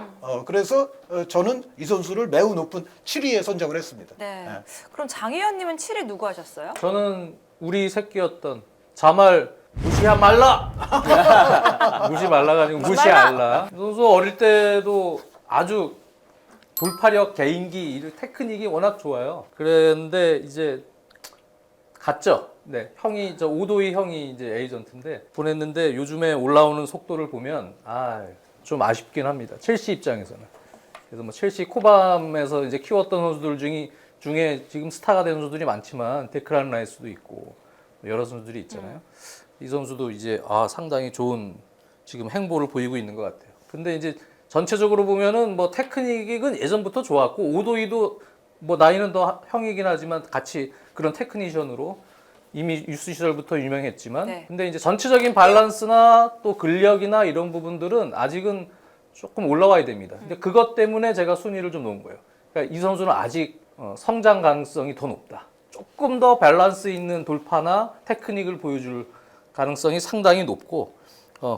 Speaker 2: 그래서 저는 이 선수를 매우 높은 7위에 선정을 했습니다.
Speaker 1: 네.
Speaker 2: 네.
Speaker 1: 그럼 장희연님은 7위 누구 하셨어요?
Speaker 4: 저는 우리 새끼였던 자말 무시하 말라. 무시 말라가 아니고 무시할라. 선수 어릴 때도 아주 돌파력, 개인기, 이 테크닉이 워낙 좋아요. 그런데 이제 갔죠. 네, 형이 오도희 형이 이제 에이전트인데 보냈는데 요즘에 올라오는 속도를 보면 좀 아쉽긴 합니다. 첼시 입장에서는. 그래서 뭐 첼시 코밤에서 이제 키웠던 선수들 중에 지금 스타가 된 선수들이 많지만 데크란 라이스도 있고 여러 선수들이 있잖아요. 이 선수도 이제 상당히 좋은 지금 행보를 보이고 있는 것 같아요. 근데 이제 전체적으로 보면은 뭐 테크닉은 예전부터 좋았고 오도이도 뭐 나이는 더 형이긴 하지만 같이 그런 테크니션으로 이미 유스 시절부터 유명했지만
Speaker 1: 네.
Speaker 4: 근데 이제 전체적인 밸런스나 또 근력이나 이런 부분들은 아직은 조금 올라와야 됩니다. 근데 그것 때문에 제가 순위를 좀 놓은 거예요. 그러니까 이 선수는 아직 성장 가능성이 더 높다. 조금 더 밸런스 있는 돌파나 테크닉을 보여줄 가능성이 상당히 높고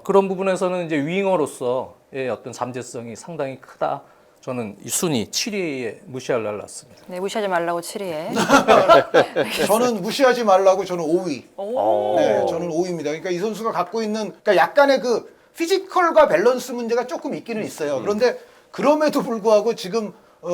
Speaker 4: 그런 부분에서는 이제 윙어로서의 어떤 잠재성이 상당히 크다. 저는 이 순위 7위에 무시할라 놨습니다.
Speaker 1: 네, 무시하지 말라고 7위에.
Speaker 2: 저는 무시하지 말라고 저는 5위.
Speaker 1: 오.
Speaker 2: 네, 저는 5위입니다. 그러니까 이 선수가 갖고 있는 그러니까 약간의 그 피지컬과 밸런스 문제가 조금 있기는 있어요. 그런데 그럼에도 불구하고 지금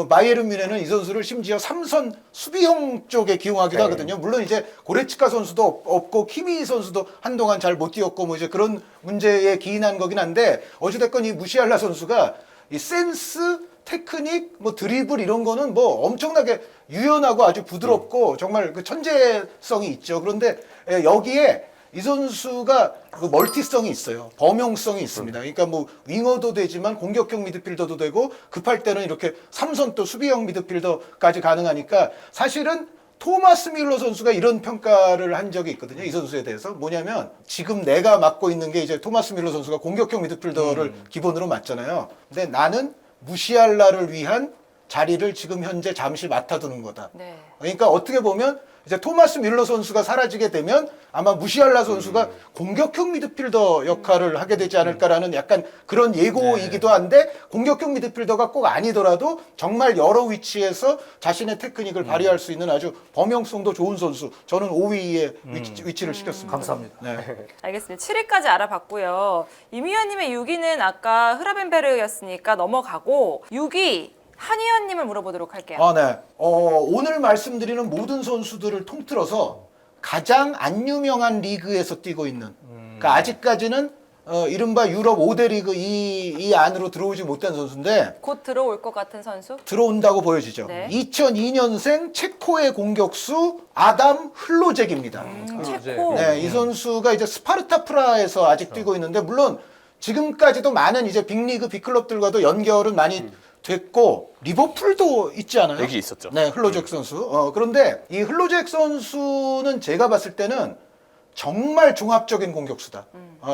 Speaker 2: 바이에른 뮌헨은 이 선수를 심지어 3선 수비형 쪽에 기용하기도 하거든요. 물론 이제 고레츠카 선수도 없고 키미 선수도 한동안 잘 못 뛰었고 뭐 이제 그런 문제에 기인한 거긴 한데 어찌됐건 이 무시할라 선수가 이 센스, 테크닉, 뭐 드리블 이런 거는 뭐 엄청나게 유연하고 아주 부드럽고 정말 그 천재성이 있죠. 그런데 여기에 이 선수가 그 멀티성이 있어요. 범용성이 있습니다. 그러니까 뭐 윙어도 되지만 공격형 미드필더도 되고 급할 때는 이렇게 3선 또 수비형 미드필더까지 가능하니까 사실은 토마스 뮬러 선수가 이런 평가를 한 적이 있거든요. 이 선수에 대해서. 뭐냐면 지금 내가 맡고 있는 게 이제 토마스 뮬러 선수가 공격형 미드필더를 기본으로 맡잖아요. 근데 나는 무시할라를 위한 자리를 지금 현재 잠시 맡아두는 거다.
Speaker 1: 네.
Speaker 2: 그러니까 어떻게 보면 이제 토마스 뮬러 선수가 사라지게 되면 아마 무시알라 선수가 공격형 미드필더 역할을 하게 되지 않을까라는 약간 그런 예고이기도 한데 공격형 미드필더가 꼭 아니더라도 정말 여러 위치에서 자신의 테크닉을 발휘할 수 있는 아주 범용성도 좋은 선수. 저는 5위에 위치를 시켰습니다.
Speaker 4: 감사합니다.
Speaker 2: 네.
Speaker 1: 알겠습니다. 7위까지 알아봤고요. 이미연님의 6위는 아까 흐라벤베르였으니까 넘어가고 6위 한희연님을 물어보도록 할게요.
Speaker 2: 아, 네. 오늘 말씀드리는 모든 선수들을 통틀어서 가장 안 유명한 리그에서 뛰고 있는. 그러니까 아직까지는 이른바 유럽 5대 리그 이 안으로 들어오지 못한 선수인데
Speaker 1: 곧 들어올 것 같은 선수?
Speaker 2: 들어온다고 보여지죠.
Speaker 1: 네.
Speaker 2: 2002년생 체코의 공격수 아담 흘로젝입니다.
Speaker 1: 체코.
Speaker 2: 네, 이 선수가 이제 스파르타 프라하에서 아직 뛰고 있는데 물론 지금까지도 많은 이제 빅리그 빅클럽들과도 연결은 많이 됐고 리버풀도 있지 않아요?
Speaker 3: 여기 있었죠.
Speaker 2: 네, 흘로젝 선수. 그런데 이 흘로젝 선수는 제가 봤을 때는 정말 종합적인 공격수다.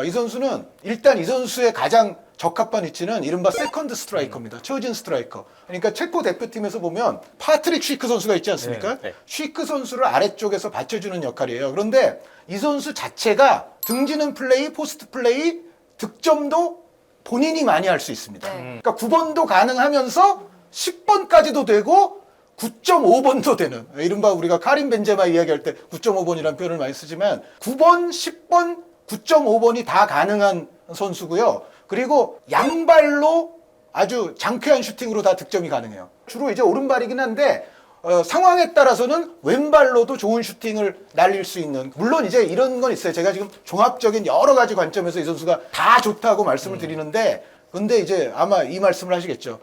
Speaker 2: 이 선수는 일단 이 선수의 가장 적합한 위치는 이른바 세컨드 스트라이커입니다. 초진 스트라이커. 그러니까 체코 대표팀에서 보면 파트릭 쉬크 선수가 있지 않습니까?
Speaker 3: 네.
Speaker 2: 쉬크 선수를 아래쪽에서 받쳐주는 역할이에요. 그런데 이 선수 자체가 등지는 플레이, 포스트 플레이, 득점도 본인이 많이 할 수 있습니다.
Speaker 1: 네.
Speaker 2: 그러니까 9번도 가능하면서 10번까지도 되고 9.5번도 되는 이른바 우리가 카림 벤제마 이야기할 때 9.5번이라는 표현을 많이 쓰지만 9번, 10번, 9.5번이 다 가능한 선수고요. 그리고 양발로 아주 장쾌한 슈팅으로 다 득점이 가능해요. 주로 이제 오른발이긴 한데 상황에 따라서는 왼발로도 좋은 슈팅을 날릴 수 있는 물론 이제 이런 건 있어요. 제가 지금 종합적인 여러 가지 관점에서 이 선수가 다 좋다고 말씀을 드리는데 근데 이제 아마 이 말씀을 하시겠죠.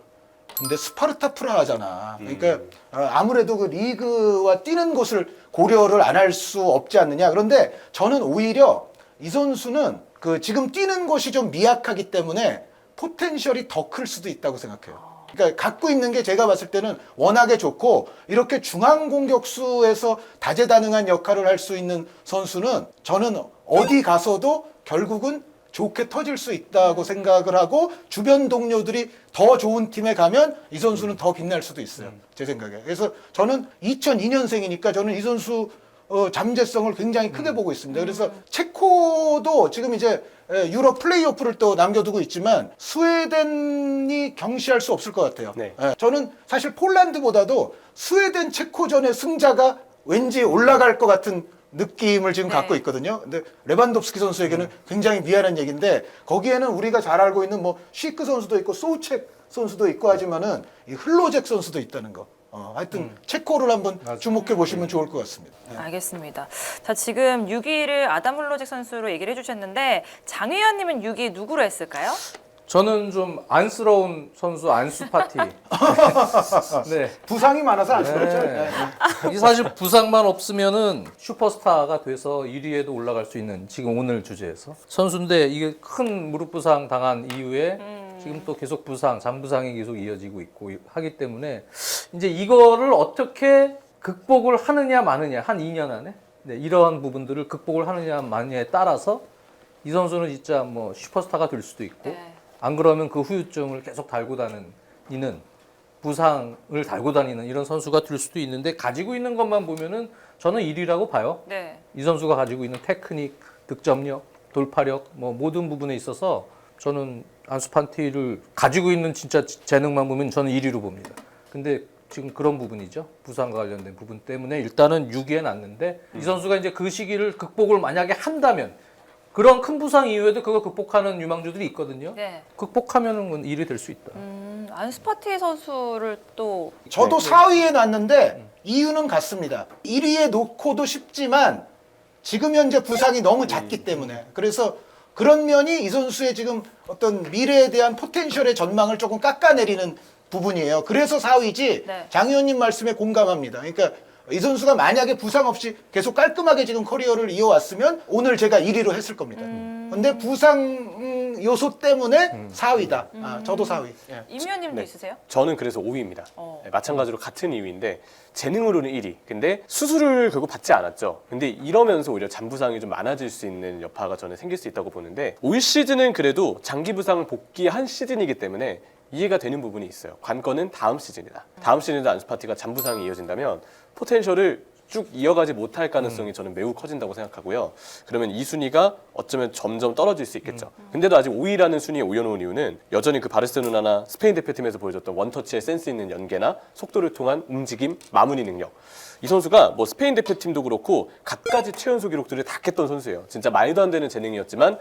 Speaker 2: 근데 스파르타 프라하잖아. 그러니까 아무래도 그 리그와 뛰는 곳을 고려를 안 할 수 없지 않느냐. 그런데 저는 오히려 이 선수는 그 지금 뛰는 곳이 좀 미약하기 때문에 포텐셜이 더 클 수도 있다고 생각해요. 그러니까 갖고 있는 게 제가 봤을 때는 워낙에 좋고 이렇게 중앙 공격수에서 다재다능한 역할을 할 수 있는 선수는 저는 어디 가서도 결국은 좋게 터질 수 있다고 생각을 하고 주변 동료들이 더 좋은 팀에 가면 이 선수는 더 빛날 수도 있어요. 제 생각에. 그래서 저는 2002년생이니까 저는 이 선수 잠재성을 굉장히 크게 보고 있습니다. 그래서 체코도 지금 이제 유럽 플레이오프를 또 남겨두고 있지만 스웨덴이 경시할 수 없을 것 같아요.
Speaker 3: 네.
Speaker 2: 저는 사실 폴란드보다도 스웨덴 체코전의 승자가 왠지 올라갈 것 같은 느낌을 지금
Speaker 1: 네.
Speaker 2: 갖고 있거든요. 근데 레반도프스키 선수에게는 굉장히 미안한 얘기인데 거기에는 우리가 잘 알고 있는 뭐 쉬크 선수도 있고 소우책 선수도 있고 하지만은 이 흘로젝 선수도 있다는 거. 하여튼 체코를 한번 주목해 보시면 좋을 것 같습니다. 네.
Speaker 1: 알겠습니다. 자, 지금 6위를 아담 흘로젝 선수로 얘기를 해주셨는데 장혜연님은 6위 누구로 했을까요?
Speaker 4: 저는 좀 안쓰러운 선수 안수파티. 네.
Speaker 2: 부상이 많아서 안쓰럽죠.
Speaker 4: 네.
Speaker 2: 네.
Speaker 4: 이 사실 부상만 없으면은 슈퍼스타가 돼서 1위에도 올라갈 수 있는 지금 오늘 주제에서 선수인데 이게 큰 무릎 부상 당한 이후에 지금 또 계속 부상, 잔부상이 계속 이어지고 있고 하기 때문에 이제 이거를 어떻게 극복을 하느냐 마느냐 한 2년 안에 네, 이러한 부분들을 극복을 하느냐 마느냐에 따라서 이 선수는 진짜 뭐 슈퍼스타가 될 수도 있고
Speaker 1: 네.
Speaker 4: 안 그러면 그 후유증을 계속 달고 다니는 부상을 달고 다니는 이런 선수가 될 수도 있는데 가지고 있는 것만 보면은 저는 1위라고 봐요.
Speaker 1: 네.
Speaker 4: 이 선수가 가지고 있는 테크닉, 득점력, 돌파력 뭐 모든 부분에 있어서 저는 안수파티를 가지고 있는 진짜 재능만 보면 저는 1위로 봅니다. 근데 지금 그런 부분이죠. 부상과 관련된 부분 때문에 일단은 6위에 놨는데 이 선수가 이제 그 시기를 극복을 만약에 한다면 그런 큰 부상 이후에도 그걸 극복하는 유망주들이 있거든요.
Speaker 1: 네.
Speaker 4: 극복하면은 1위 될 수 있다.
Speaker 1: 안스파티 선수를 또
Speaker 2: 저도 4위에 놨는데 이유는 같습니다. 1위에 놓고도 쉽지만 지금 현재 부상이 너무 잦기 때문에 그래서 그런 면이 이 선수의 지금 어떤 미래에 대한 포텐셜의 전망을 조금 깎아내리는 부분이에요. 그래서 4위지
Speaker 1: 네.
Speaker 2: 장 의원님 말씀에 공감합니다. 그러니까 이 선수가 만약에 부상 없이 계속 깔끔하게 지금 커리어를 이어왔으면 오늘 제가 1위로 했을 겁니다. 근데 부상 요소 때문에 4위다. 저도 4위. 예.
Speaker 1: 이미연님도
Speaker 3: 네.
Speaker 1: 있으세요?
Speaker 3: 저는 그래서 5위입니다. 마찬가지로 같은 2위인데 재능으로는 1위. 근데 수술을 결국 받지 않았죠. 근데 이러면서 오히려 잔부상이 좀 많아질 수 있는 여파가 저는 생길 수 있다고 보는데 올 시즌은 그래도 장기 부상 복귀한 시즌이기 때문에 이해가 되는 부분이 있어요. 관건은 다음 시즌이다. 다음 시즌에도 안수 파티가 잔부상이 이어진다면 포텐셜을 쭉 이어가지 못할 가능성이 저는 매우 커진다고 생각하고요. 그러면 이 순위가 어쩌면 점점 떨어질 수 있겠죠. 근데도 아직 5위라는 순위에 올려놓은 이유는 여전히 그 바르셀로나나 스페인 대표팀에서 보여줬던 원터치의 센스 있는 연계나 속도를 통한 움직임, 마무리 능력. 이 선수가 뭐 스페인 대표팀도 그렇고 갖가지 최연소 기록들을 다 깼던 선수예요. 진짜 말도 안 되는 재능이었지만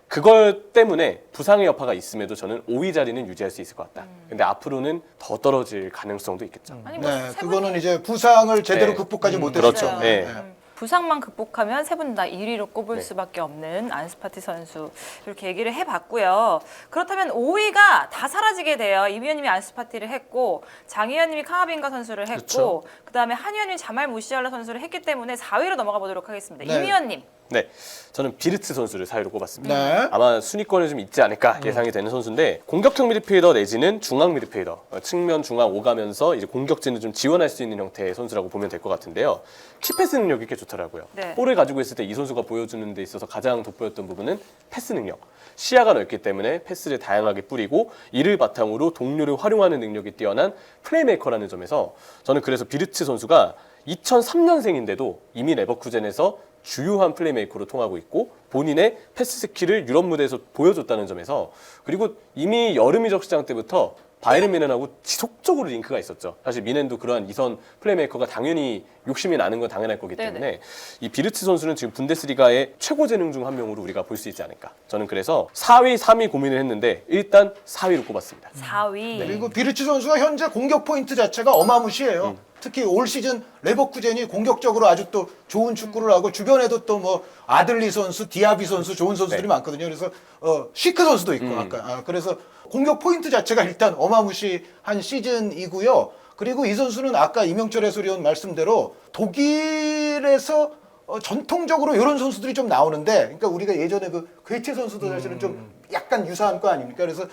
Speaker 3: 그걸 때문에 부상의 여파가 있음에도 저는 5위 자리는 유지할 수 있을 것 같다. 근데 앞으로는 더 떨어질 가능성도 있겠죠.
Speaker 1: 아니 뭐
Speaker 2: 네,
Speaker 1: 세
Speaker 2: 그거는
Speaker 1: 분이-
Speaker 2: 이제 부상을 제대로
Speaker 3: 네.
Speaker 2: 극복하지 못했어요.
Speaker 3: 그렇죠. 네.
Speaker 1: 부상만 극복하면 세 분 다 1위로 꼽을
Speaker 3: 네.
Speaker 1: 수밖에 없는 안수 파티 선수 이렇게 얘기를 해봤고요. 그렇다면 5위가 다 사라지게 돼요. 임 위원님이 안수 파티를 했고 장 위원님이 카마빈가 선수를 했고
Speaker 3: 그렇죠.
Speaker 1: 그다음에 한 위원님이 자말 무시알라 선수를 했기 때문에 4위로 넘어가 보도록 하겠습니다.
Speaker 2: 네.
Speaker 1: 임 위원님.
Speaker 3: 네, 저는 비르츠 선수를 4위로 꼽았습니다.
Speaker 2: 네.
Speaker 3: 아마 순위권에 좀 있지 않을까 예상이 되는 선수인데 공격형 미드필더 내지는 중앙 미드필더 측면 중앙 오가면서 이제 공격진을 좀 지원할 수 있는 형태의 선수라고 보면 될 것 같은데요. 키패스 능력이 꽤 좋더라고요.
Speaker 1: 네.
Speaker 3: 볼을 가지고 있을 때 이 선수가 보여주는 데 있어서 가장 돋보였던 부분은 패스 능력. 시야가 넓기 때문에 패스를 다양하게 뿌리고 이를 바탕으로 동료를 활용하는 능력이 뛰어난 플레이메이커라는 점에서 저는 그래서 비르츠 선수가 2003년생인데도 이미 레버쿠젠에서 주요한 플레이메이커로 통하고 있고 본인의 패스 스킬을 유럽 무대에서 보여줬다는 점에서 그리고 이미 여름 이적 시장 때부터 바이에른 뮌헨하고 지속적으로 링크가 있었죠. 사실 뮌헨도 그러한 이선 플레이메이커가 당연히 욕심이 나는 건 당연할 거기 때문에
Speaker 1: 네네.
Speaker 3: 이 비르츠 선수는 지금 분데스리가의 최고 재능 중 한 명으로 우리가 볼 수 있지 않을까. 저는 그래서 4위, 3위 고민을 했는데 일단 4위로 꼽았습니다.
Speaker 1: 4위.
Speaker 2: 그리고 비르츠 선수가 현재 공격 포인트 자체가 어마무시해요. 특히 올 시즌 레버쿠젠이 공격적으로 아주 또 좋은 축구를 하고 주변에도 또 뭐 아들리 선수, 디아비 선수 좋은 선수들이
Speaker 3: 네.
Speaker 2: 많거든요. 그래서 시크 선수도 있고 아까 그래서 공격 포인트 자체가 일단 어마무시한 시즌이고요. 그리고 이 선수는 아까 이명철 해설위원 말씀대로 독일에서 전통적으로 이런 선수들이 좀 나오는데, 그러니까 우리가 예전에 그 괴테 선수도 사실은 좀 약간 유사한 거 아닙니까? 그래서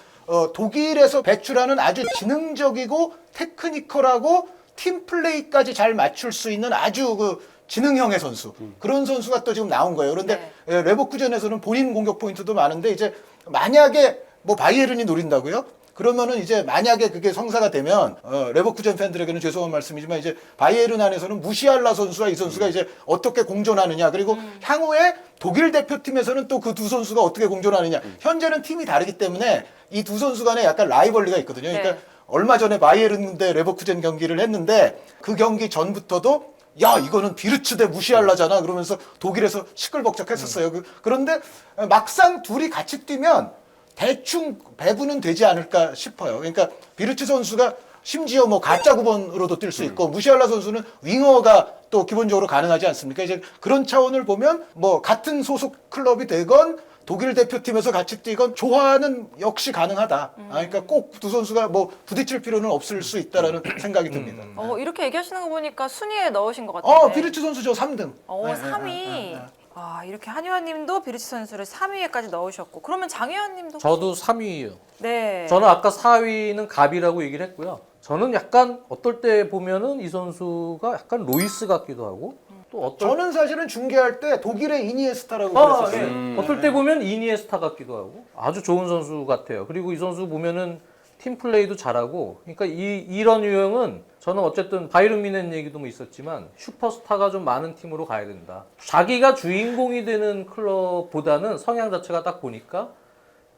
Speaker 2: 독일에서 배출하는 아주 지능적이고 테크니컬하고 팀 플레이까지 잘 맞출 수 있는 아주 그 지능형의 선수, 그런 선수가 또 지금 나온 거예요. 그런데 레버쿠젠에서는 본인 공격 포인트도 많은데 이제 만약에 뭐 바이에른이 노린다고요? 그러면은 이제 만약에 그게 성사가 되면 레버쿠젠 팬들에게는 죄송한 말씀이지만 이제 바이에른 안에서는 무시알라 선수와 이 선수가 이제 어떻게 공존하느냐, 그리고 향후에 독일 대표팀에서는 또 그 두 선수가 어떻게 공존하느냐. 현재는 팀이 다르기 때문에 이 두 선수 간에 약간 라이벌리가 있거든요. 그러니까
Speaker 1: 네.
Speaker 2: 얼마 전에 바이에른 대 레버쿠젠 경기를 했는데 그 경기 전부터도 야, 이거는 비르츠 대 무시알라잖아 그러면서 독일에서 시끌벅적했었어요. 그런데 막상 둘이 같이 뛰면 대충 배분은 되지 않을까 싶어요. 그러니까 비르츠 선수가 심지어 뭐 가짜 9번으로도 뛸 수 있고 무시알라 선수는 윙어가 또 기본적으로 가능하지 않습니까? 이제 그런 차원을 보면 뭐 같은 소속 클럽이 되건 독일 대표팀에서 같이 뛰건 조화는 역시 가능하다. 그러니까 꼭 두 선수가 뭐 부딪힐 필요는 없을 수 있다라는 생각이 듭니다.
Speaker 1: 이렇게 얘기하시는 거 보니까 순위에 넣으신 것 같은데.
Speaker 2: 비르츠 선수 저 3등.
Speaker 1: 3위. 아, 이렇게 한 의원님도 비르츠 선수를 3위에까지 넣으셨고, 그러면 장 의원님도
Speaker 4: 저도 3위예요.
Speaker 1: 네.
Speaker 4: 저는 아까 4위는 갑이라고 얘기를 했고요. 저는 약간 어떨 때 보면은 이 선수가 약간 로이스 같기도 하고 또 어떨
Speaker 2: 저는 사실은 중계할 때 독일의 이니에스타라고 그랬었어요.
Speaker 4: 어떨 때 보면 이니에스타 같기도 하고 아주 좋은 선수 같아요. 그리고 이 선수 보면은 팀 플레이도 잘하고, 그러니까 이런 유형은 저는 어쨌든 바이에른 뮌헨 얘기도 뭐 있었지만 슈퍼스타가 좀 많은 팀으로 가야 된다. 자기가 주인공이 되는 클럽보다는 성향 자체가 딱 보니까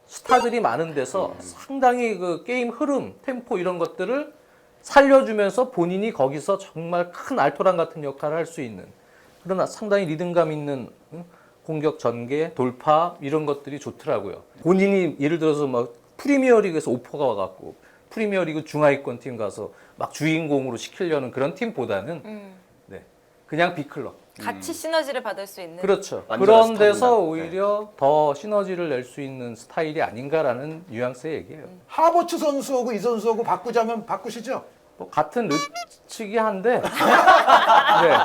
Speaker 4: 스타들이 많은 데서 상당히 그 게임 흐름, 템포 이런 것들을 살려주면서 본인이 거기서 정말 큰 알토란 같은 역할을 할 수 있는, 그러나 상당히 리듬감 있는 공격 전개, 돌파 이런 것들이 좋더라고요. 본인이 예를 들어서 막 프리미어리그에서 오퍼가 와갖고 프리미어리그 중하위권 팀 가서 막 주인공으로 시키려는 그런 팀보다는 네, 그냥 빅클럽.
Speaker 1: 같이 시너지를 받을 수 있는.
Speaker 4: 그렇죠.
Speaker 3: 완전한
Speaker 4: 그런 데서
Speaker 3: 스타군요.
Speaker 4: 오히려 더 시너지를 낼 수 있는 스타일이 아닌가라는 뉘앙스의 얘기예요.
Speaker 2: 하버츠 선수하고 이 선수하고 바꾸자면 바꾸시죠?
Speaker 4: 뭐 같은 르치기 한데 네.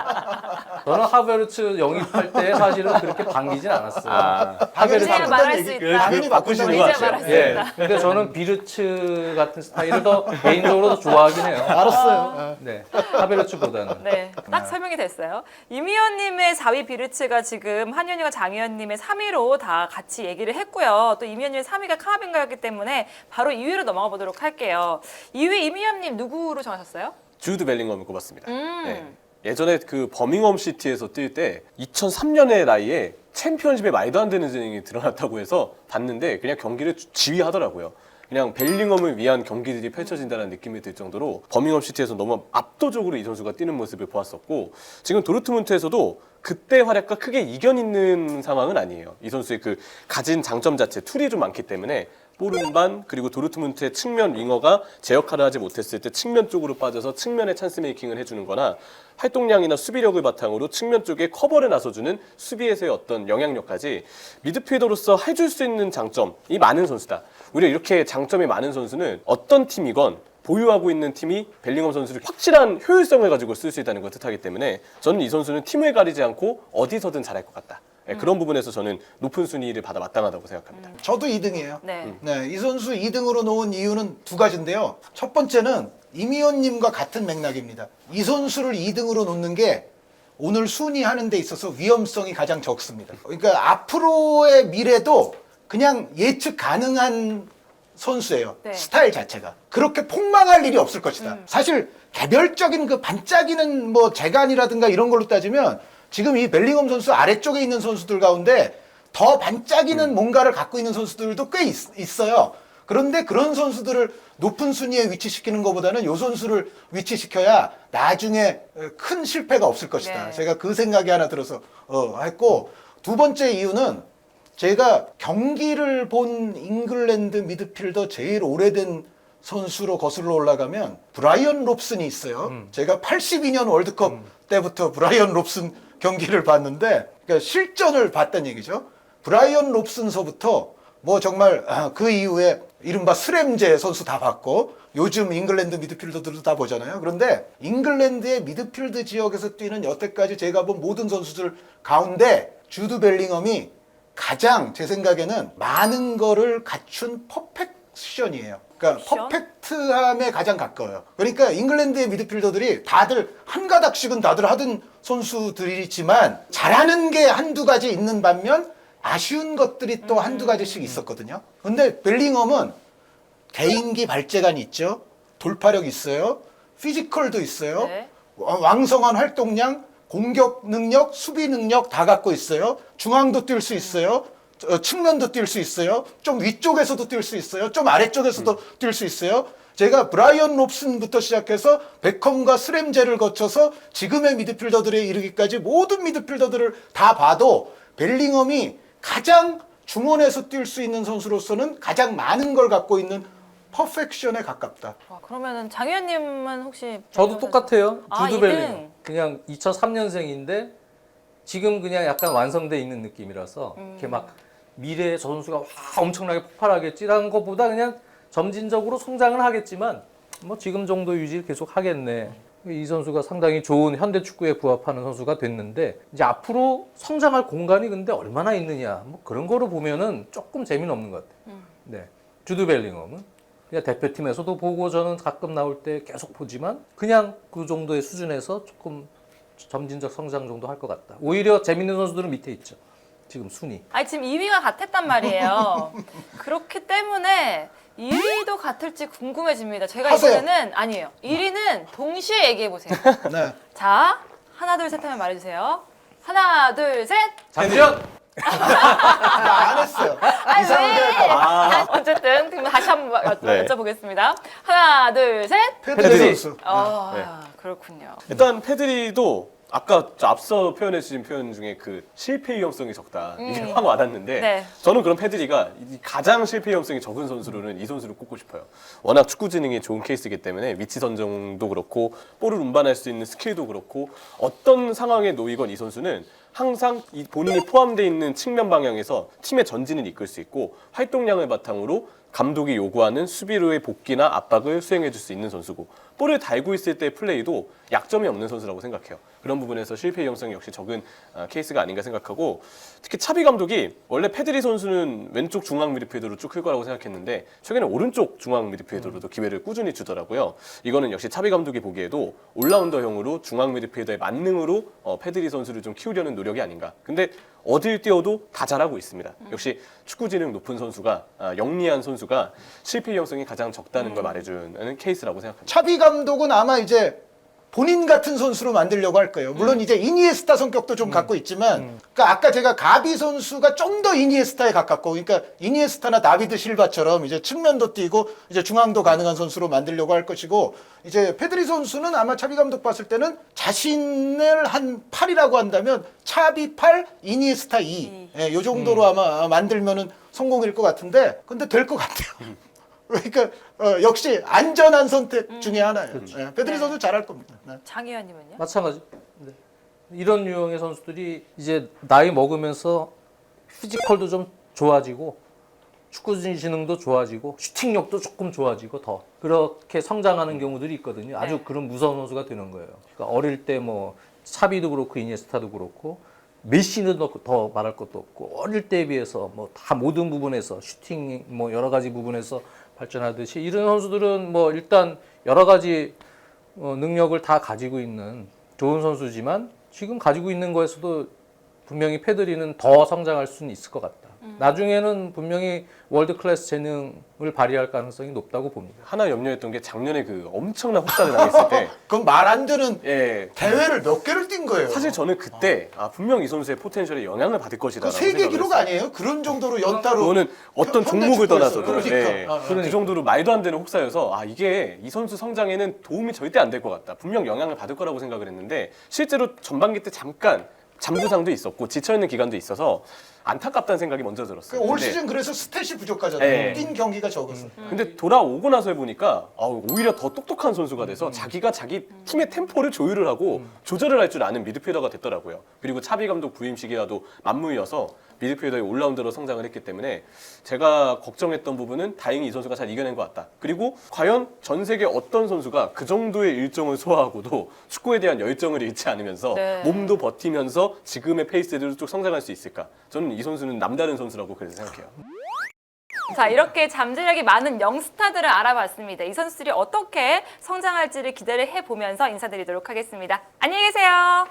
Speaker 4: 저는 하베르츠 영입할 때 사실은 그렇게 반기진 않았어요.
Speaker 2: 당연히
Speaker 1: 이제
Speaker 2: 바꾼다는
Speaker 1: 말할 수
Speaker 2: 얘기.
Speaker 1: 있다.
Speaker 2: 당연히 바꾸시는
Speaker 1: 이제
Speaker 2: 거
Speaker 1: 말할
Speaker 2: 같아요.
Speaker 1: 수
Speaker 4: 예.
Speaker 1: 있다.
Speaker 4: 근데 저는 비르츠 같은 스타일을 더 개인적으로 더 좋아하긴 해요.
Speaker 2: 알았어요.
Speaker 4: 네. 하베르츠보다는.
Speaker 1: 네, 딱 설명이 됐어요. 임 의원님의 4위 비르츠가 지금 한 의원님과 장 의원님의 3위로 다 같이 얘기를 했고요. 또 임 의원님의 3위가 카마빙가였기 때문에 바로 2위로 넘어가 보도록 할게요. 2위 임 의원님 누구로 정하셨어요?
Speaker 3: 주드 벨링엄을 꼽았습니다. 네. 예전에 그 버밍엄 시티에서 뛸 때 2003년의 나이에 챔피언십에 말도 안 되는 재능이 드러났다고 해서 봤는데 그냥 경기를 지휘하더라고요. 그냥 벨링엄을 위한 경기들이 펼쳐진다는 느낌이 들 정도로 버밍엄 시티에서 너무 압도적으로 이 선수가 뛰는 모습을 보았었고 지금 도르트문트에서도 그때 활약과 크게 이견 있는 상황은 아니에요. 이 선수의 그 가진 장점 자체, 툴이 좀 많기 때문에 볼운반 그리고 도르트문트의 측면 윙어가 제 역할을 하지 못했을 때 측면 쪽으로 빠져서 측면에 찬스 메이킹을 해주는 거나 활동량이나 수비력을 바탕으로 측면 쪽에 커버를 나서주는 수비에서의 어떤 영향력까지 미드필더로서 해줄 수 있는 장점이 많은 선수다. 우리가 이렇게 장점이 많은 선수는 어떤 팀이건 보유하고 있는 팀이 벨링엄 선수를 확실한 효율성을 가지고 쓸 수 있다는 걸 뜻하기 때문에 저는 이 선수는 팀을 가리지 않고 어디서든 잘할 것 같다. 네, 그런 부분에서 저는 높은 순위를 받아 마땅하다고 생각합니다.
Speaker 2: 저도 2등이에요.
Speaker 1: 네.
Speaker 2: 네, 이 선수 2등으로 놓은 이유는 두 가지인데요. 첫 번째는 임 의원님과 같은 맥락입니다. 이 선수를 2등으로 놓는 게 오늘 순위하는 데 있어서 위험성이 가장 적습니다. 그러니까 앞으로의 미래도 그냥 예측 가능한 선수예요.
Speaker 1: 네.
Speaker 2: 스타일 자체가. 그렇게 폭망할 일이 없을 것이다. 사실 개별적인 그 반짝이는 뭐 재간이라든가 이런 걸로 따지면 지금 이 벨링엄 선수 아래쪽에 있는 선수들 가운데 더 반짝이는 뭔가를 갖고 있는 선수들도 꽤 있어요. 그런데 그런 선수들을 높은 순위에 위치시키는 것보다는 이 선수를 위치시켜야 나중에 큰 실패가 없을 것이다.
Speaker 1: 네.
Speaker 2: 제가 그 생각이 하나 들어서 했고 두 번째 이유는 제가 경기를 본 잉글랜드 미드필더 제일 오래된 선수로 거슬러 올라가면 브라이언 롭슨이 있어요. 제가 82년 월드컵 때부터 브라이언 롭슨 경기를 봤는데 그러니까 실전을 봤다는 얘기죠. 브라이언 롭슨서부터 뭐 정말 그 이후에 이른바 스램제 선수 다 봤고 요즘 잉글랜드 미드필더들도 다 보잖아요. 그런데 잉글랜드의 미드필드 지역에서 뛰는 여태까지 제가 본 모든 선수들 가운데 주드 벨링엄이 가장 제 생각에는 많은 거를 갖춘 퍼펙션이에요. 그러니까
Speaker 1: 옵션?
Speaker 2: 퍼펙트함에 가장 가까워요. 그러니까 잉글랜드의 미드필더들이 다들 한 가닥씩은 다들 하던 선수들이지만 잘하는 게 한두 가지 있는 반면 아쉬운 것들이 또 한두 가지씩 있었거든요. 근데 벨링엄은 개인기 발재간이 있죠. 돌파력 있어요. 피지컬도 있어요.
Speaker 1: 네.
Speaker 2: 왕성한 활동량, 공격 능력, 수비 능력 다 갖고 있어요. 중앙도 뛸 수 있어요. 측면도 뛸 수 있어요. 좀 위쪽에서도 뛸 수 있어요. 좀 아래쪽에서도 뛸 수 있어요. 제가 브라이언 롭슨부터 시작해서 베컴과 스램제를 거쳐서 지금의 미드필더들에 이르기까지 모든 미드필더들을 다 봐도 벨링엄이 가장 중원에서 뛸 수 있는 선수로서는 가장 많은 걸 갖고 있는 퍼펙션에 가깝다.
Speaker 1: 와, 그러면은 장 의원님은 혹시
Speaker 4: 저도 똑같아요.
Speaker 1: 아,
Speaker 4: 주드
Speaker 1: 2등.
Speaker 4: 벨링엄. 그냥 2003년생인데 지금 그냥 약간 완성돼 있는 느낌이라서 이렇게 막 미래에 저 선수가 와, 엄청나게 폭발하겠지라는 것보다 그냥 점진적으로 성장을 하겠지만 뭐 지금 정도 유지를 계속 하겠네. 이 선수가 상당히 좋은 현대 축구에 부합하는 선수가 됐는데 이제 앞으로 성장할 공간이 근데 얼마나 있느냐 뭐 그런 거를 보면은 조금 재미는 없는 것 같아요. 네, 주드 벨링엄은 그냥 대표팀에서도 보고 저는 가끔 나올 때 계속 보지만 그냥 그 정도의 수준에서 조금 점진적 성장 정도 할 것 같다. 오히려 재밌는 선수들은 밑에 있죠. 지금 순위.
Speaker 1: 아니 지금 2위가 같았단 말이에요. 그렇기 때문에 1위도 같을지 궁금해집니다. 제가
Speaker 2: 하세요.
Speaker 1: 이번에는 아니에요. 1위는 동시에 얘기해 보세요.
Speaker 2: 네.
Speaker 1: 자, 하나 둘 셋 하면 말해주세요. 하나 둘 셋.
Speaker 4: 장지현!
Speaker 2: 안 했어요. 이상하게
Speaker 1: 아, 어쨌든 그럼 다시 한번
Speaker 3: 네.
Speaker 1: 여쭤보겠습니다. 하나 둘 셋.
Speaker 2: 페드리 선수.
Speaker 1: 아 그렇군요.
Speaker 3: 일단 페드리도 아까 저 앞서 표현해 주신 표현 중에 그 실패 위험성이 적다 이게 확 와닿는데
Speaker 1: 네.
Speaker 3: 저는 그런 페드리가 가장 실패 위험성이 적은 선수로는 이 선수를 꼽고 싶어요. 워낙 축구 지능이 좋은 케이스이기 때문에 위치 선정도 그렇고 볼을 운반할 수 있는 스킬도 그렇고 어떤 상황에 놓이건 이 선수는 항상 본인이 포함되어 있는 측면 방향에서 팀의 전진을 이끌 수 있고 활동량을 바탕으로 감독이 요구하는 수비로의 복귀나 압박을 수행해 줄 수 있는 선수고 볼을 달고 있을 때 플레이도 약점이 없는 선수라고 생각해요. 그런 부분에서 실패 위험성이 역시 적은 케이스가 아닌가 생각하고 특히 차비 감독이 원래 페드리 선수는 왼쪽 중앙 미드필더로 쭉 클 거라고 생각했는데 최근에 오른쪽 중앙 미드필더로도 기회를 꾸준히 주더라고요. 이거는 역시 차비 감독이 보기에도 올라운더형으로 중앙 미드필더의 만능으로 페드리 선수를 좀 키우려는 노력이 아닌가. 근데 어딜 뛰어도 다 잘하고 있습니다. 역시 축구 지능 높은 선수가 영리한 선수가 실패 위험성이 가장 적다는 걸 말해주는 케이스라고 생각합니다.
Speaker 2: 차비 감독은 아마 이제 본인 같은 선수로 만들려고 할 거예요. 물론 이제 이니에스타 성격도 좀 갖고 있지만, 그러니까 아까 제가 가비 선수가 좀 더 이니에스타에 가깝고, 그러니까 이니에스타나 다비드 실바처럼 이제 측면도 뛰고 이제 중앙도 가능한 선수로 만들려고 할 것이고, 이제 페드리 선수는 아마 차비 감독 봤을 때는 자신을 한 8이라고 한다면 차비 8, 이니에스타 2, 예, 요 정도로 아마 만들면은 성공일 것 같은데, 근데 될 것 같아요. 그러니까 역시 안전한 선택 중에 하나예요. 예, 페드리
Speaker 1: 네.
Speaker 2: 선수 잘할 겁니다. 네.
Speaker 1: 장 의원님은요?
Speaker 4: 마찬가지. 네. 이런 유형의 선수들이 이제 나이 먹으면서 피지컬도 좀 좋아지고 축구 지능도 좋아지고 슈팅력도 조금 좋아지고 더 그렇게 성장하는 경우들이 있거든요. 아주
Speaker 1: 네.
Speaker 4: 그런 무서운 선수가 되는 거예요. 그러니까 어릴 때 뭐 차비도 그렇고 이니에스타도 그렇고 메시는 더 말할 것도 없고 어릴 때에 비해서 뭐 다 모든 부분에서 슈팅 뭐 여러 가지 부분에서 발전하듯이 이런 선수들은 뭐 일단 여러 가지 능력을 다 가지고 있는 좋은 선수지만 지금 가지고 있는 거에서도 분명히 페드리는 더 성장할 수는 있을 것 같다. 나중에는 분명히 월드 클래스 재능을 발휘할 가능성이 높다고 봅니다.
Speaker 3: 하나 염려했던 게 작년에 그 엄청난 혹사를 당했을 때
Speaker 2: 그럼 말 안 되는
Speaker 3: 예,
Speaker 2: 대회를 몇 개를 뛴 거예요.
Speaker 3: 사실 저는 그때 분명 이 선수의 포텐셜에 영향을 받을
Speaker 2: 그
Speaker 3: 것이다.
Speaker 2: 세계 기록 아니에요? 그런 정도로 연타로.
Speaker 3: 그거는 어떤
Speaker 2: 현대
Speaker 3: 종목을
Speaker 2: 축구에서.
Speaker 3: 떠나서도
Speaker 2: 그러니까.
Speaker 3: 그 정도로 말도 안 되는 혹사여서 이게 이 선수 성장에는 도움이 절대 안 될 것 같다. 분명 영향을 받을 거라고 생각을 했는데 실제로 전반기 때 잠깐 잠부상도 있었고 지쳐있는 기간도 있어서 안타깝다는 생각이 먼저 들었어요.
Speaker 2: 올
Speaker 3: 근데
Speaker 2: 시즌 그래서 스탯이 부족하잖아요.
Speaker 3: 네.
Speaker 2: 뛴 경기가 적어서.
Speaker 3: 근데 돌아오고 나서 해보니까 오히려 더 똑똑한 선수가 돼서 자기가 자기 팀의 템포를 조율을 하고 조절을 할 줄 아는 미드필더가 됐더라고요. 그리고 차비 감독 부임 시기라도 맞물려서 미드필더의 올라운더로 성장을 했기 때문에 제가 걱정했던 부분은 다행히 이 선수가 잘 이겨낸 것 같다. 그리고 과연 전 세계 어떤 선수가 그 정도의 일정을 소화하고도 축구에 대한 열정을 잃지 않으면서
Speaker 1: 네.
Speaker 3: 몸도 버티면서 지금의 페이스대로 쭉 성장할 수 있을까? 저는 이 선수는 남다른 선수라고 그래서 생각해요.
Speaker 1: 자, 이렇게 잠재력이 많은 영스타들을 알아봤습니다. 이 선수들이 어떻게 성장할지를 기대를 해보면서 인사드리도록 하겠습니다. 안녕히 계세요.